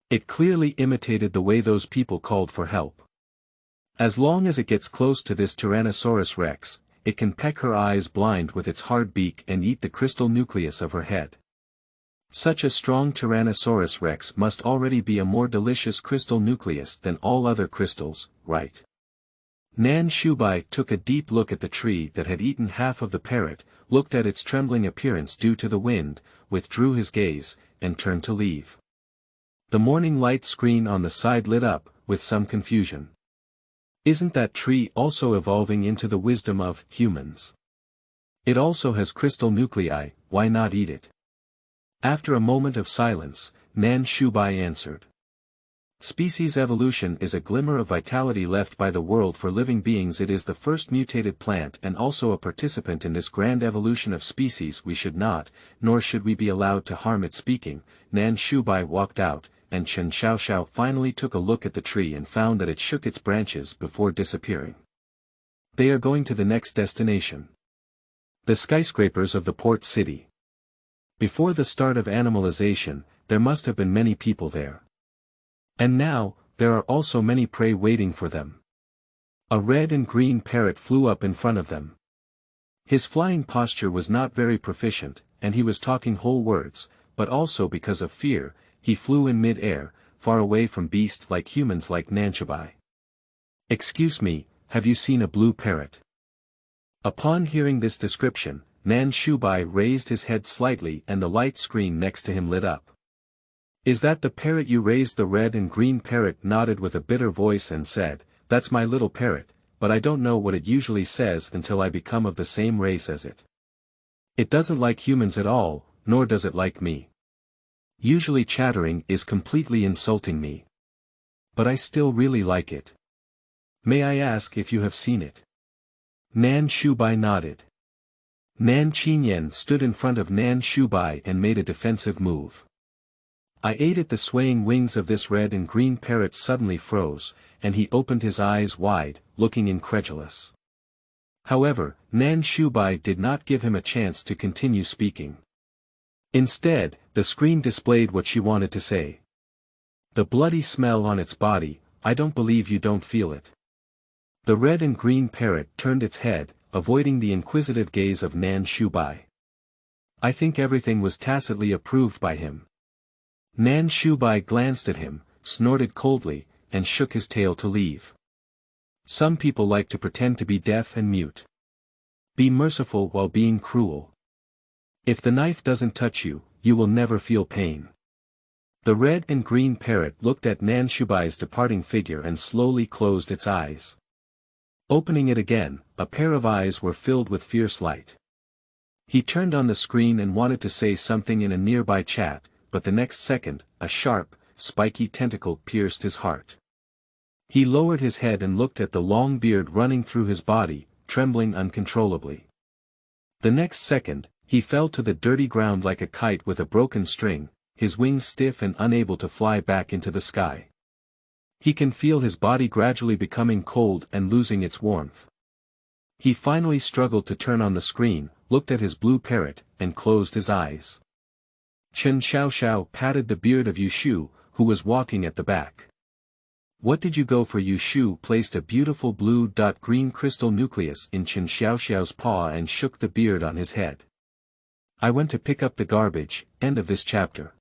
It clearly imitated the way those people called for help. As long as it gets close to this Tyrannosaurus rex, it can peck her eyes blind with its hard beak and eat the crystal nucleus of her head. Such a strong Tyrannosaurus rex must already be a more delicious crystal nucleus than all other crystals, right? Nanshu Bai took a deep look at the tree that had eaten half of the parrot, looked at its trembling appearance due to the wind, withdrew his gaze, and turned to leave. The morning light screen on the side lit up, with some confusion. Isn't that tree also evolving into the wisdom of humans? It also has crystal nuclei, why not eat it? After a moment of silence, Nanshu Bai answered. Species evolution is a glimmer of vitality left by the world for living beings. It is the first mutated plant and also a participant in this grand evolution of species. We should not, nor should we be allowed to harm it. Speaking, Nanshu Bai walked out, and Chen Xiaoxiao finally took a look at the tree and found that it shook its branches before disappearing. They are going to the next destination. The skyscrapers of the port city. Before the start of animalization, there must have been many people there. And now, there are also many prey waiting for them. A red and green parrot flew up in front of them. His flying posture was not very proficient, and he was talking whole words, but also because of fear, he flew in mid-air, far away from beasts like humans like Nanshu Bai. Excuse me, have you seen a blue parrot? Upon hearing this description, Nanshu Bai raised his head slightly and the light screen next to him lit up. Is that the parrot you raised? The red and green parrot nodded with a bitter voice and said, That's my little parrot, but I don't know what it usually says until I become of the same race as it. It doesn't like humans at all, nor does it like me. Usually chattering is completely insulting me. But I still really like it. May I ask if you have seen it? Nanshu Bai nodded. Qingyan stood in front of Nanshu Bai and made a defensive move. I ate it. The swaying wings of this red and green parrot suddenly froze, and he opened his eyes wide, looking incredulous. However, Nanshu Bai did not give him a chance to continue speaking. Instead, the screen displayed what she wanted to say. The bloody smell on its body, I don't believe you don't feel it. The red and green parrot turned its head, avoiding the inquisitive gaze of Nanshu Bai. I think everything was tacitly approved by him. Nanshu Bai glanced at him, snorted coldly, and shook his tail to leave. Some people like to pretend to be deaf and mute. Be merciful while being cruel. If the knife doesn't touch you, you will never feel pain. The red and green parrot looked at Nanshu Bai's departing figure and slowly closed its eyes. Opening it again, a pair of eyes were filled with fierce light. He turned on the screen and wanted to say something in a nearby chat, but the next second, a sharp, spiky tentacle pierced his heart. He lowered his head and looked at the long beard running through his body, trembling uncontrollably. The next second, he fell to the dirty ground like a kite with a broken string, his wings stiff and unable to fly back into the sky. He can feel his body gradually becoming cold and losing its warmth. He finally struggled to turn on the screen, looked at his blue parrot, and closed his eyes. Chen Xiaoxiao patted the beard of Yushu, who was walking at the back. What did you go for? Yushu placed a beautiful blue-green crystal nucleus in Chen Xiaoxiao's paw and shook the beard on his head. I went to pick up the garbage. End of this chapter.